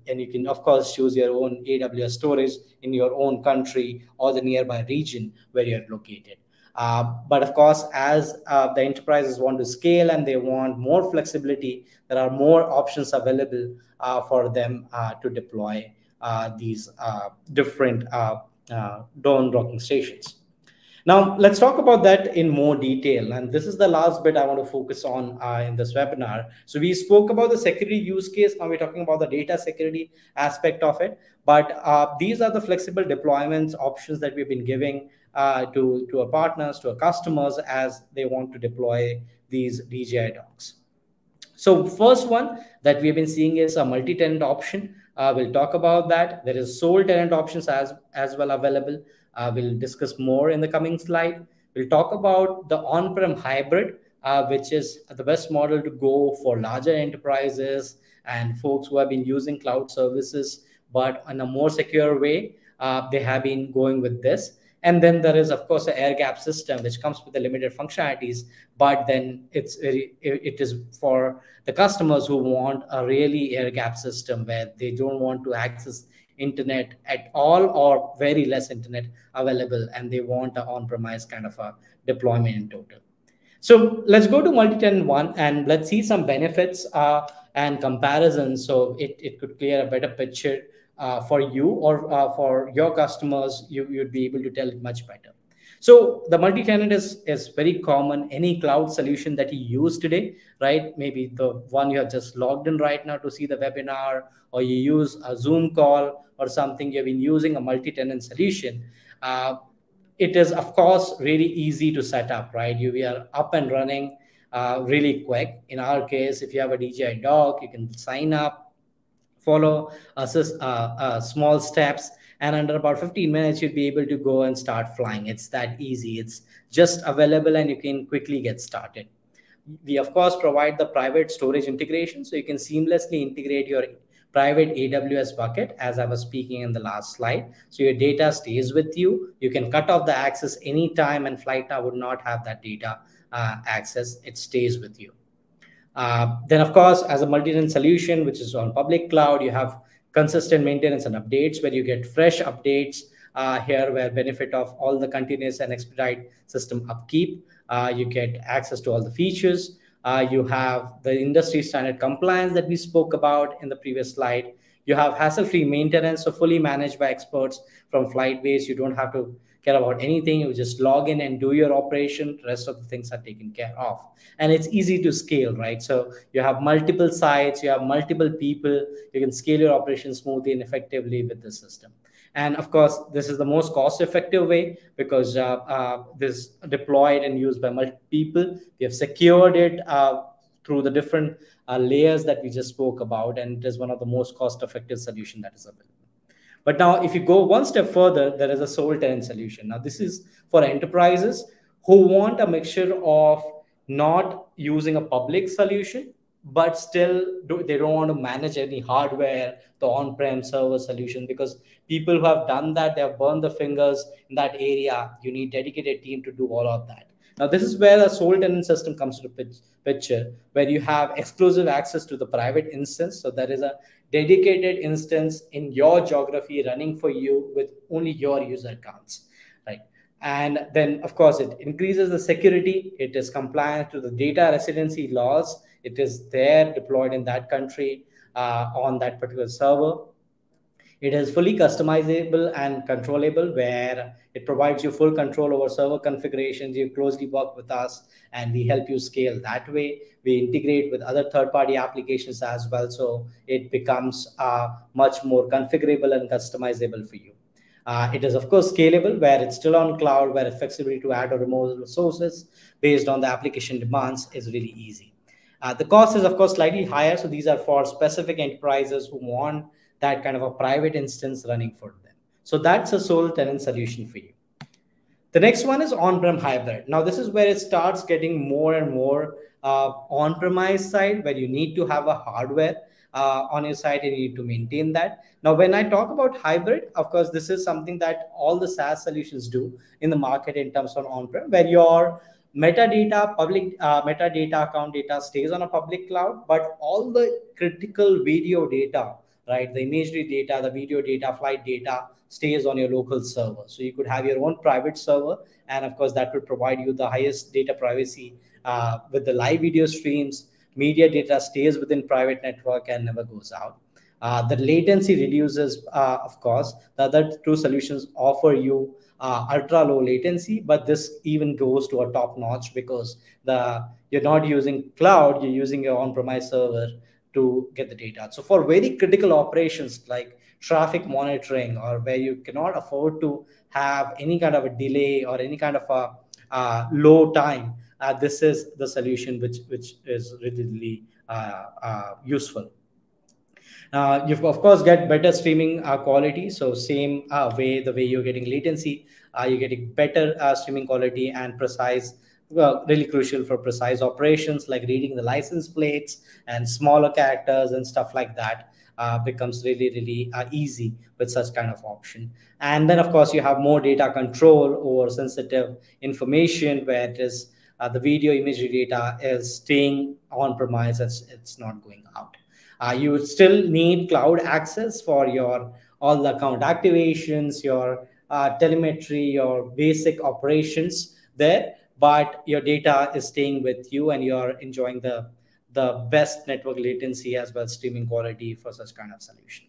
and you can of course choose your own AWS storage in your own country or the nearby region where you're located. But of course, as the enterprises want to scale and they want more flexibility, there are more options available for them to deploy these different drone docking stations. Now, let's talk about that in more detail. And this is the last bit I want to focus on in this webinar. So we spoke about the security use case. Now we're talking about the data security aspect of it. But these are the flexible deployments options that we've been giving to our partners, to our customers as they want to deploy these DJI Docks. So first one that we've been seeing is a multi-tenant option. We'll talk about that. There is sole tenant options as well available. We'll discuss more in the coming slide. We'll talk about the on-prem hybrid, which is the best model to go for larger enterprises and folks who have been using cloud services, but in a more secure way. They have been going with this. And then there is, of course, an air gap system, which comes with the limited functionalities, but then it is for the customers who want a really air gap system where they don't want to access internet at all or very less internet available, and they want an on-premise kind of a deployment in total. So let's go to multi-tenant one and let's see some benefits and comparisons. So it could clear a better picture for you or for your customers. You'd be able to tell it much better. So the multi-tenant is very common. Any cloud solution that you use today, right? Maybe the one you have just logged in right now to see the webinar, or you use a Zoom call or something, you've been using a multi-tenant solution. It is, of course, really easy to set up, right? We are up and running really quick. In our case, if you have a DJI Dock, you can sign up, follow small steps, and under about 15 minutes, you'd be able to go and start flying. It's that easy. It's just available and you can quickly get started. We, of course, provide the private storage integration, so you can seamlessly integrate your private AWS bucket, as I was speaking in the last slide. So your data stays with you. You can cut off the access anytime, and FlytNow would not have that data access. It stays with you. Then, of course, as a multi-tenant solution, which is on public cloud, you have consistent maintenance and updates where you get fresh updates here, where benefit of all the continuous and expedite system upkeep. You get access to all the features. You have the industry standard compliance that we spoke about in the previous slide. You have hassle-free maintenance, so fully managed by experts from FlytBase. You don't have to care about anything. You just log in and do your operation. Rest of the things are taken care of, and it's easy to scale, right? So you have multiple sites, you have multiple people, you can scale your operation smoothly and effectively with the system. And of course, this is the most cost effective way because this deployed and used by multiple people. We have secured it through the different layers that we just spoke about, and it is one of the most cost effective solution that is available. But now, if you go one step further, there is a sole tenant solution. Now, this is for enterprises who want a mixture of not using a public solution, but still they don't want to manage any hardware, the on-prem server solution, because people who have done that, they have burned the fingers in that area. You need dedicated team to do all of that. Now, this is where a sole tenant system comes to the picture, where you have exclusive access to the private instance. So there is a dedicated instance in your geography running for you with only your user accounts, right? And then, of course, it increases the security. It is compliant to the data residency laws. It is there deployed in that country on that particular server. It is fully customizable and controllable, where it provides you full control over server configurations. You closely work with us and we help you scale that way. We integrate with other third-party applications as well, so it becomes much more configurable and customizable for you. It is, of course, scalable, where it's still on cloud, where flexibility to add or remove resources based on the application demands is really easy. The cost is, of course, slightly higher. So these are for specific enterprises who want that kind of a private instance running for them. So that's a sole tenant solution for you. The next one is on-prem hybrid. Now, this is where it starts getting more and more on-premise side, where you need to have a hardware on your site and you need to maintain that. Now, when I talk about hybrid, of course, this is something that all the SaaS solutions do in the market in terms of on-prem, where your metadata, public metadata account data stays on a public cloud, but all the critical video data, right, the imagery data, the video data, flight data stays on your local server. So you could have your own private server, and of course that would provide you the highest data privacy with the live video streams. Media data stays within private network and never goes out. The latency reduces, of course. The other two solutions offer you ultra low latency, but this even goes to a top notch because you're not using cloud, you're using your on-premise server to get the data. So for very critical operations like traffic monitoring, or where you cannot afford to have any kind of a delay or any kind of a low time, this is the solution which is really useful. You of course get better streaming quality. So same way, the way you're getting latency, you're getting better streaming quality and precise. Well, really crucial for precise operations like reading the license plates and smaller characters and stuff like that becomes really easy with such kind of option. And then of course you have more data control over sensitive information, where it is the video imagery data is staying on premise, it's not going out. You would still need cloud access for your all the account activations, your telemetry, your basic operations there, but your data is staying with you and you're enjoying the best network latency as well as streaming quality for such kind of solution.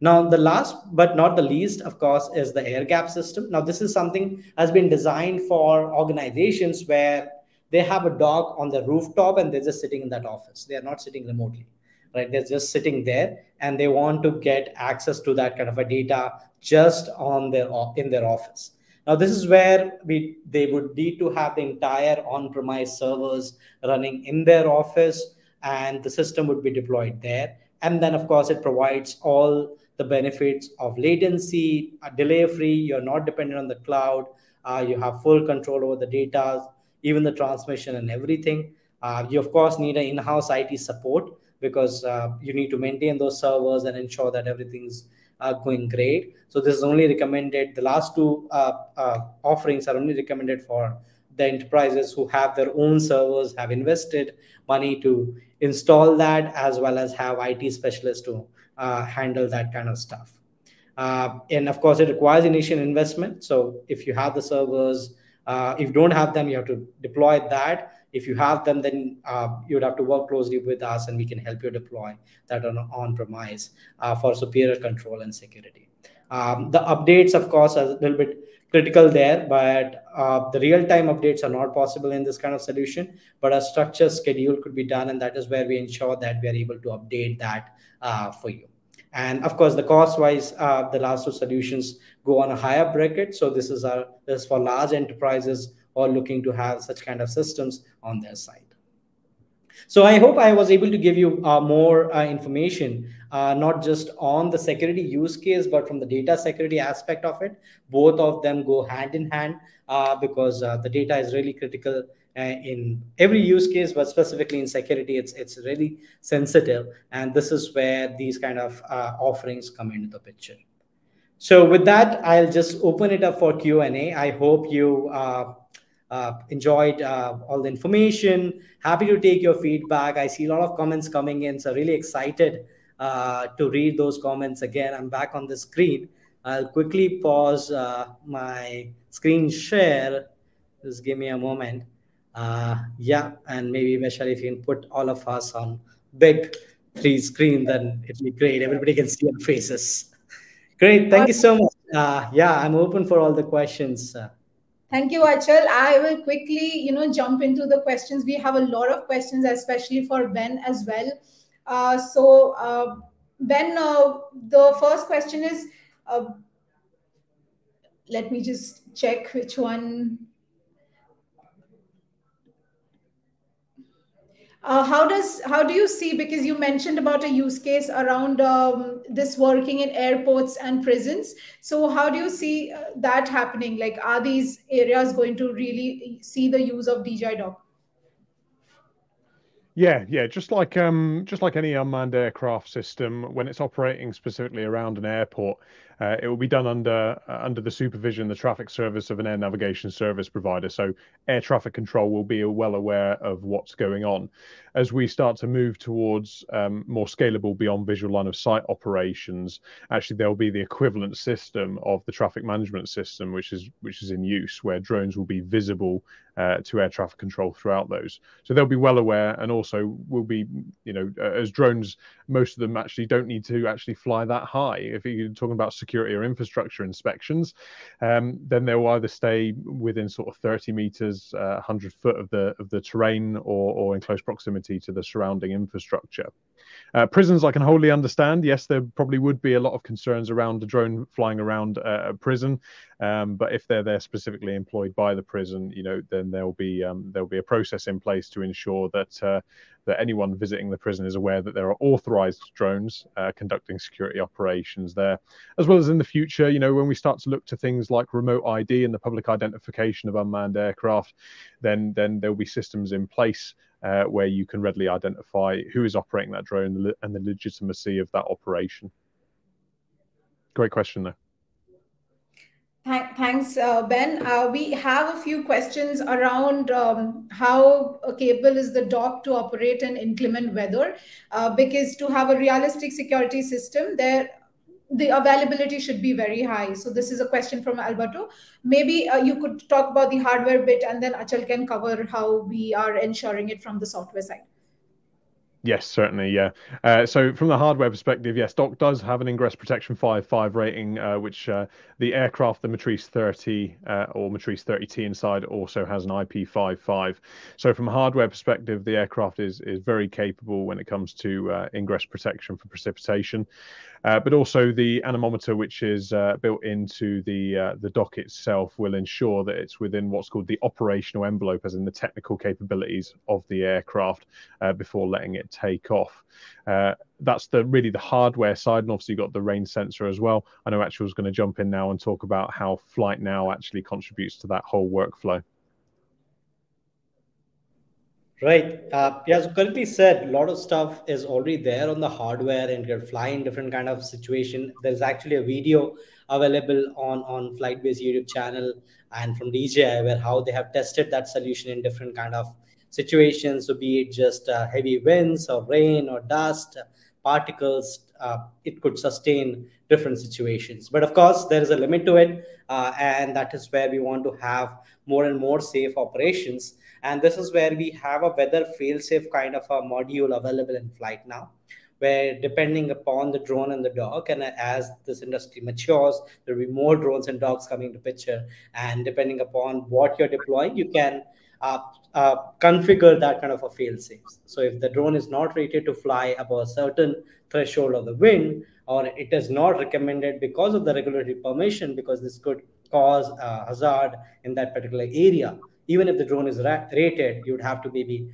Now, the last but not the least, of course, is the air gap system. Now, this is something has been designed for organizations where they have a dock on the rooftop and they're just sitting in that office. They are not sitting remotely, right? They're just sitting there and they want to get access to that kind of a data just in their office. Now, this is where they would need to have the entire on-premise servers running in their office, and the system would be deployed there. And then, of course, it provides all the benefits of latency, delay-free. You're not dependent on the cloud. You have full control over the data, even the transmission and everything. You, of course, need an in-house IT support because you need to maintain those servers and ensure that everything's going great. So this is only recommended. The last two offerings are only recommended for the enterprises who have their own servers, have invested money to install that, as well as have IT specialists to handle that kind of stuff. And of course, it requires initial investment. So if you have the servers, if you don't have them, you have to deploy that. If you have them, then you'd have to work closely with us and we can help you deploy that on premise for superior control and security. The updates, of course, are a little bit critical there, but the real-time updates are not possible in this kind of solution. But a structured schedule could be done, and that is where we ensure that we are able to update that for you. And of course, the cost-wise, the last two solutions go on a higher bracket. So this is for large enterprises or looking to have such kind of systems on their side. So I hope I was able to give you more information, not just on the security use case, but from the data security aspect of it. Both of them go hand in hand because the data is really critical in every use case, but specifically in security, it's really sensitive. And this is where these kind of offerings come into the picture. So with that, I'll just open it up for Q&A. I hope you enjoyed all the information. Happy to take your feedback. I see a lot of comments coming in, so really excited to read those comments again. I'm back on the screen. I'll quickly pause my screen share. Just give me a moment. Yeah, and maybe Vishal, if you can put all of us on big 3 screen, then it'll be great. Everybody can see our faces. Great, thank you so much. Yeah, I'm open for all the questions. Thank you, Achal. I will quickly, jump into the questions. We have a lot of questions, especially for Ben as well. Ben, the first question is, let me just check which one. How do you see, because you mentioned about a use case around this working in airports and prisons. So how do you see that happening? Like, are these areas going to really see the use of DJI Dock? Yeah, just like any unmanned aircraft system, when it's operating specifically around an airport, it will be done under the supervision, the traffic service of an air navigation service provider. So air traffic control will be well aware of what's going on. As we start to move towards more scalable beyond visual line of sight operations, actually there will be the equivalent system of the traffic management system, which is in use, where drones will be visible to air traffic control throughout those. So they'll be well aware, and also will be, as drones, most of them actually don't need to actually fly that high. If you're talking about security or infrastructure inspections, then they'll either stay within sort of 30 meters, 100 foot of the terrain, or in close proximity to the surrounding infrastructure. Prisons, I can wholly understand. Yes, there probably would be a lot of concerns around a drone flying around a prison, but if they're there specifically employed by the prison, then there'll be a process in place to ensure that anyone visiting the prison is aware that there are authorized drones conducting security operations there, as well as in the future. When we start to look to things like remote ID and the public identification of unmanned aircraft, then there'll be systems in place where you can readily identify who is operating that drone and the legitimacy of that operation. Great question, though. Thanks, Ben. We have a few questions around how capable is the dock to operate in inclement weather, because to have a realistic security system, the availability should be very high. So this is a question from Alberto. Maybe you could talk about the hardware bit, and then Achal can cover how we are ensuring it from the software side. Yes, certainly, yeah. So from the hardware perspective, yes, Dock does have an ingress protection 5.5 rating, which the aircraft, the Matrice 30 or Matrice 30T inside, also has an IP55. So from a hardware perspective, the aircraft is very capable when it comes to ingress protection for precipitation. But also the anemometer, which is built into the dock itself, will ensure that it's within what's called the operational envelope, as in the technical capabilities of the aircraft, before letting it take off. That's really the hardware side, and obviously you've got the rain sensor as well. I know Actual's going to jump in now and talk about how FlytNow actually contributes to that whole workflow. Right. Yeah, so correctly said, a lot of stuff is already there on the hardware, and you can fly in different kind of situation. There's actually a video available on FlytBase YouTube channel and from DJI, where how they have tested that solution in different kind of situations. So be it just heavy winds or rain or dust, particles, it could sustain different situations. But of course, there is a limit to it, and that is where we want to have more and more safe operations. And this is where we have a weather fail-safe kind of a module available in FlytNow, where depending upon the drone and the dock, and as this industry matures, there will be more drones and docks coming to picture. And depending upon what you're deploying, you can uh, configure that kind of a fail safe. So if the drone is not rated to fly above a certain threshold of the wind, or it is not recommended because of the regulatory permission, because this could cause a hazard in that particular area, even if the drone is rated, you would have to maybe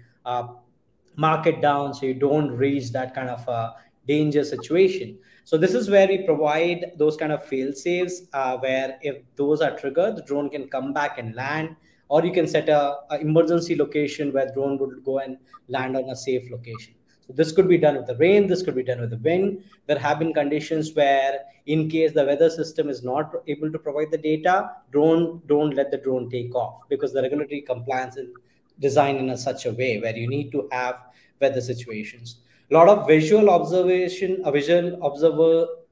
mark it down so you don't reach that kind of danger situation. So this is where we provide those kind of fail safes, where if those are triggered, the drone can come back and land, or you can set a emergency location where drone would go and land on a safe location. So this could be done with the rain, this could be done with the wind. There have been conditions where, in case the weather system is not able to provide the data, don't let the drone take off, because the regulatory compliance is designed in such a way where you need to have weather situations. A lot of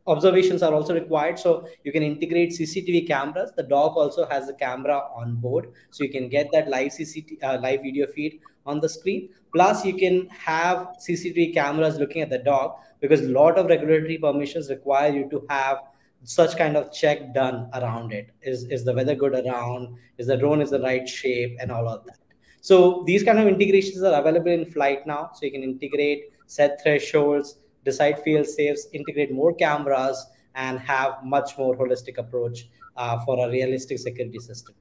observations are also required. So you can integrate CCTV cameras. The dog also has a camera on board, so you can get that live video feed on the screen. Plus, you can have CCTV cameras looking at the dog, because a lot of regulatory permissions require you to have such kind of check done around it. Is the weather good around? Is the drone is the right shape, and all of that? So these kind of integrations are available in FlytNow. So you can integrate, set thresholds, decide fail safes, integrate more cameras, and have much more holistic approach for a realistic security system.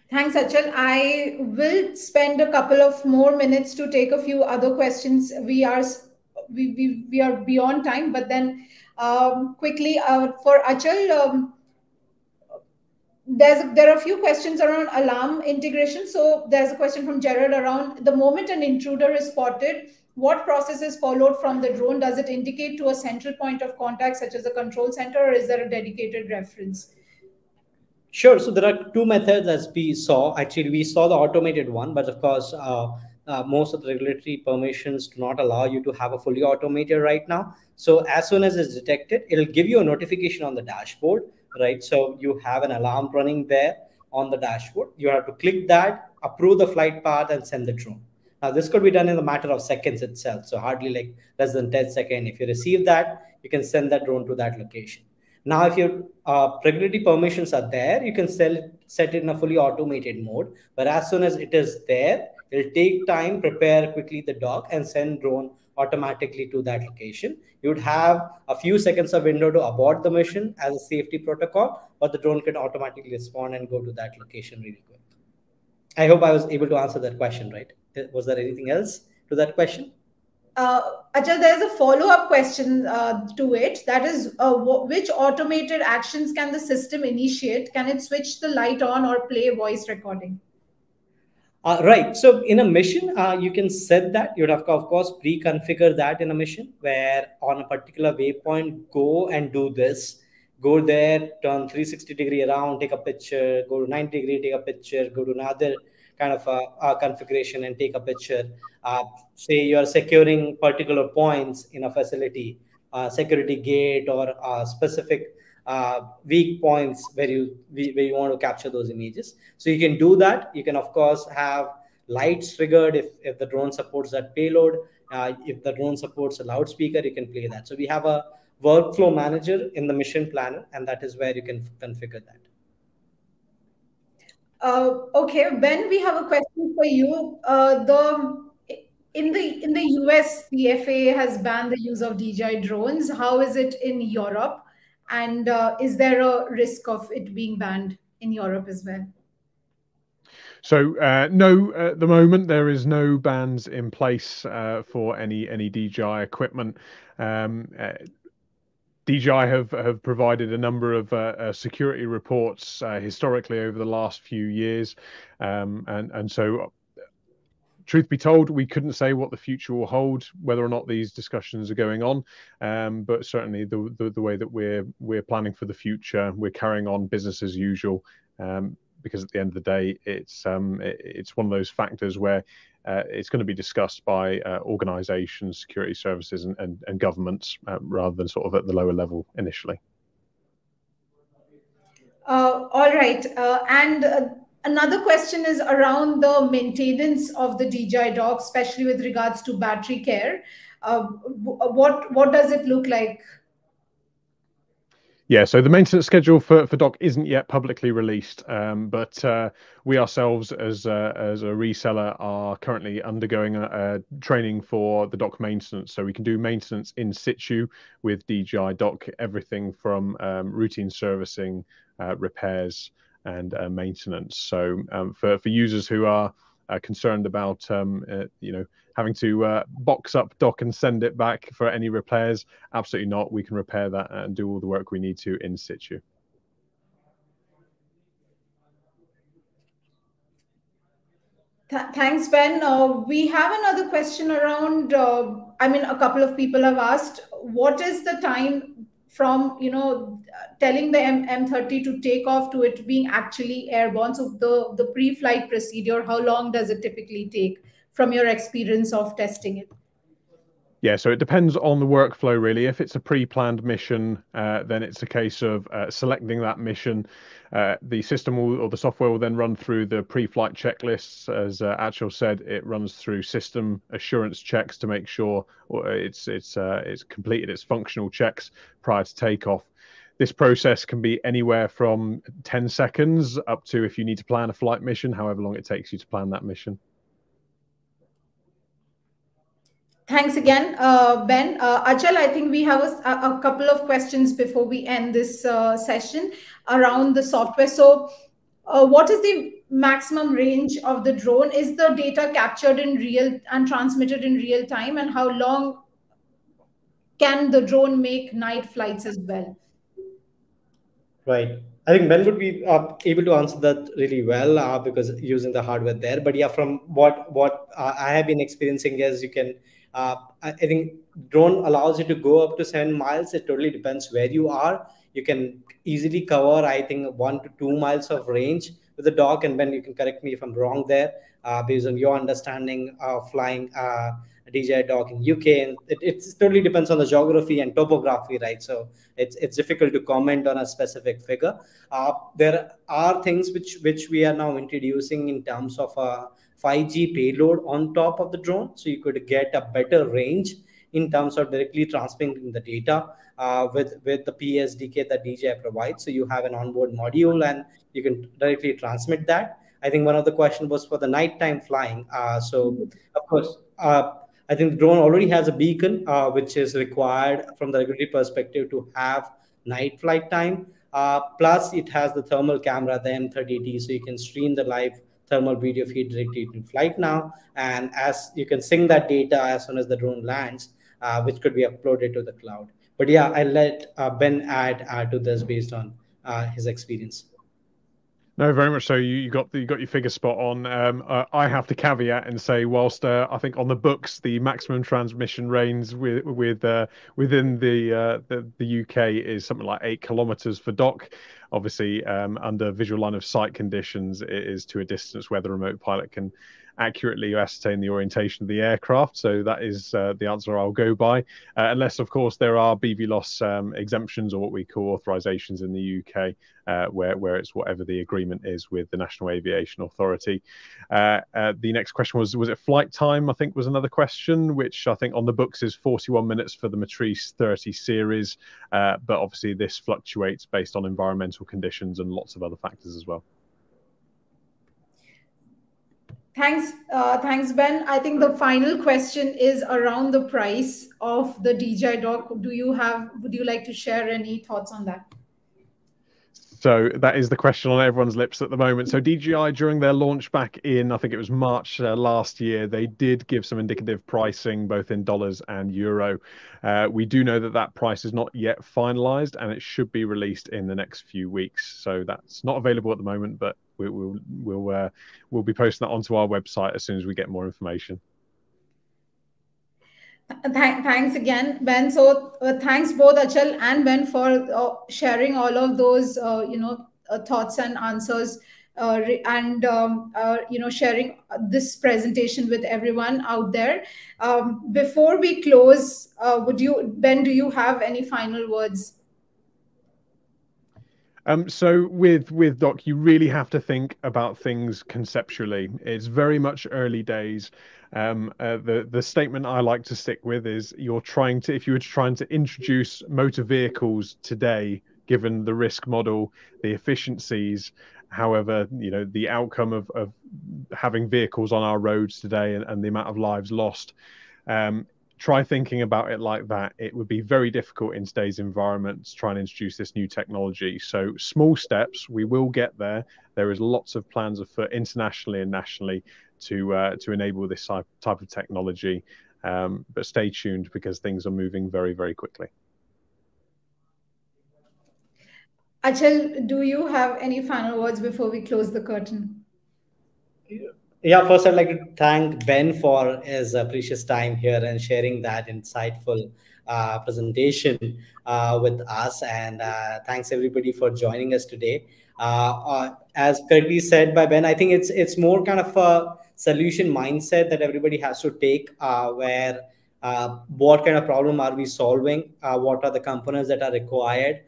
Thanks, Achal. I will spend a couple of more minutes to take a few other questions. We are beyond time, but then quickly for Achal, there are a few questions around alarm integration. So there's a question from Jared around the moment an intruder is spotted, what process is followed from the drone? Does it indicate to a central point of contact, such as a control center, or is there a dedicated reference? Sure. So there are two methods, as we saw. Actually, we saw the automated one, but of course, most of the regulatory permissions do not allow you to have a fully automated right now. So as soon as it's detected, it'll give you a notification on the dashboard, right? So you have an alarm running there on the dashboard. You have to click that, approve the flight path, and send the drone. Now, this could be done in a matter of seconds itself. So hardly like less than 10 seconds. If you receive that, you can send that drone to that location. Now, if your regulatory permissions are there, you can set it in a fully automated mode. But as soon as it is there, it'll take time, prepare quickly the dock, and send drone automatically to that location. You would have a few seconds of window to abort the mission as a safety protocol, but the drone can automatically respond and go to that location really quick. I hope I was able to answer that question, right? Was there anything else to that question? Achal, there's a follow-up question to it. That is, which automated actions can the system initiate? Can it switch the light on or play voice recording? Right. So in a mission, you can set that. You'd have to, of course, pre-configure that in a mission where on a particular waypoint, go and do this. Go there, turn 360-degree around, take a picture, go to 90-degree, take a picture, go to another kind of a configuration and take a picture. Say you're securing particular points in a facility, security gate, or specific weak points where you want to capture those images. So you can do that. You can, of course, have lights triggered if the drone supports that payload. If the drone supports a loudspeaker, you can play that. So we have a workflow manager in the mission planner, and that is where you can configure that. Okay, Ben, we have a question for you. In the US, the FAA has banned the use of DJI drones. How is it in Europe? And is there a risk of it being banned in Europe as well? So no, at the moment there is no bans in place for any DJI equipment. DJI have provided a number of security reports historically over the last few years, and so truth be told, we couldn't say what the future will hold, whether or not these discussions are going on. But certainly the way that we're planning for the future, we're carrying on business as usual. Because at the end of the day, it's one of those factors where it's going to be discussed by organizations, security services, and governments rather than sort of at the lower level initially. All right. And Another question is around the maintenance of the DJI Dock, especially with regards to battery care. What does it look like? Yeah, so the maintenance schedule for Dock isn't yet publicly released, but we ourselves, as a reseller, are currently undergoing training for the Dock maintenance. So we can do maintenance in situ with DJI Dock, everything from routine servicing, repairs, and maintenance. So for users who are concerned about having to box up Dock and send it back for any repairs, absolutely not. We can repair that and do all the work we need to in situ. Thanks, Ben. We have another question around, a couple of people have asked, what is the time from, telling the M30 to take off to it being actually airborne? So the pre-flight procedure, how long does it typically take from your experience of testing it? Yeah, so it depends on the workflow, really. If it's a pre-planned mission, then it's a case of selecting that mission. The system or the software will then run through the pre-flight checklists. As Achal said, it runs through system assurance checks to make sure it's completed its functional checks prior to takeoff. This process can be anywhere from 10 seconds up to, if you need to plan a flight mission, however long it takes you to plan that mission. Thanks again, Ben. Achal, I think we have a couple of questions before we end this session around the software. So what is the maximum range of the drone? Is the data captured in real and transmitted in real time? And how long can the drone make night flights as well? Right. I think Ben would be able to answer that really well because using the hardware there. But yeah, from what I have been experiencing is you can, I think drone allows you to go up to 7 miles. It totally depends where you are. You can easily cover, I think, 1 to 2 miles of range with the Dock. And Ben, you can correct me if I'm wrong there, based on your understanding of flying DJI Dock in UK, and it totally depends on the geography and topography, right? So it's difficult to comment on a specific figure. There are things which we are now introducing in terms of a 5G payload on top of the drone, so you could get a better range in terms of directly transmitting the data with the PSDK that DJI provides. So you have an onboard module and you can directly transmit that. I think one of the questions was for the nighttime flying. So of course, I think the drone already has a beacon, which is required from the regulatory perspective to have night flight time. Plus, it has the thermal camera, the M30T, so you can stream the live thermal video feed directly to FlytNow. And as you can sync that data as soon as the drone lands, which could be uploaded to the cloud. But yeah, I'll let Ben add to this based on his experience. No, very much so. You got your figure spot on. I have to caveat and say, whilst I think on the books the maximum transmission range within the UK is something like 8 kilometers for Dock. Obviously, under visual line of sight conditions, it is to a distance where the remote pilot can accurately ascertain the orientation of the aircraft. So that is the answer I'll go by, unless, of course, there are BVLOS exemptions, or what we call authorizations in the UK, where it's whatever the agreement is with the National Aviation Authority. The next question was it flight time? I think was another question, which I think on the books is 41 minutes for the Matrice 30 series, but obviously this fluctuates based on environmental conditions and lots of other factors as well. Thanks, Ben. I think the final question is around the price of the DJI Dock. Would you like to share any thoughts on that? So that is the question on everyone's lips at the moment. So DJI, during their launch back in, I think it was March last year, they did give some indicative pricing, both in dollars and euro. We do know that price is not yet finalized, and it should be released in the next few weeks. So that's not available at the moment, but we'll be posting that onto our website as soon as we get more information. Thanks again, Ben. So thanks both Achal and Ben for sharing all of those thoughts and answers, and sharing this presentation with everyone out there. Before we close, Ben, do you have any final words? So with Dock, you really have to think about things conceptually. It's very much early days. The statement I like to stick with is if you were trying to introduce motor vehicles today, given the risk model, the efficiencies, however, the outcome of having vehicles on our roads today and the amount of lives lost. Try thinking about it like that. It would be very difficult in today's environment to try and introduce this new technology. So small steps, we will get there. There is lots of plans afoot internationally and nationally to enable this type of technology. But stay tuned because things are moving very, very quickly. Achal, do you have any final words before we close the curtain? Yeah, first I'd like to thank Ben for his precious time here and sharing that insightful presentation with us. And thanks everybody for joining us today. As correctly said by Ben, I think it's more kind of a solution mindset that everybody has to take, where what kind of problem are we solving? What are the components that are required?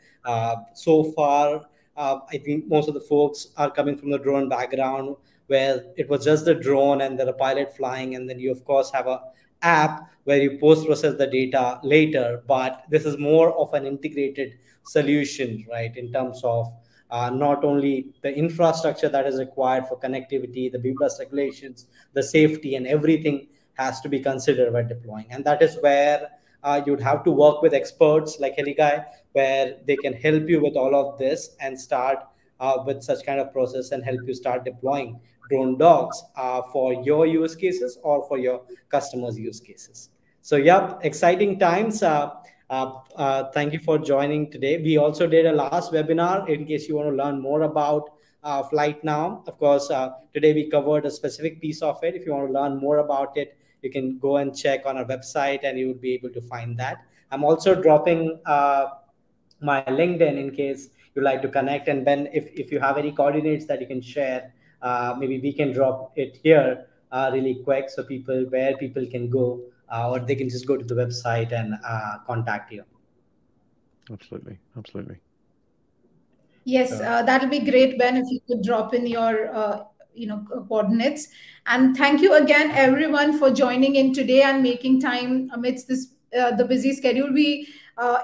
So far, I think most of the folks are coming from the drone background, where it was just the drone and then a pilot flying, and then you of course have a app where you post process the data later. But this is more of an integrated solution, right, in terms of not only the infrastructure that is required for connectivity, the BBS regulations, the safety, and everything has to be considered when deploying. And that is where you'd have to work with experts like heliguy, where they can help you with all of this and start with such kind of process and help you start deploying drone dogs for your use cases or for your customers' use cases. So, yeah, exciting times. Thank you for joining today. We also did a last webinar in case you want to learn more about FlytNow. Of course, today we covered a specific piece of it. If you want to learn more about it, you can go and check on our website and you will be able to find that. I'm also dropping my LinkedIn in case you like to connect. And Ben, if you have any coordinates that you can share, maybe we can drop it here really quick so where people can go, or they can just go to the website and contact you. Absolutely. Yes, that'll be great, Ben, if you could drop in your coordinates. And thank you again, everyone, for joining in today and making time amidst this the busy schedule. We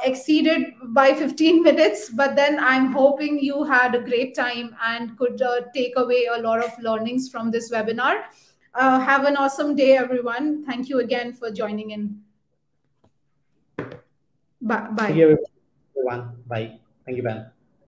exceeded by 15 minutes, but then I'm hoping you had a great time and could take away a lot of learnings from this webinar. Have an awesome day, everyone. Thank you again for joining in. Bye. Thank you, everyone. Bye. Thank you, Ben.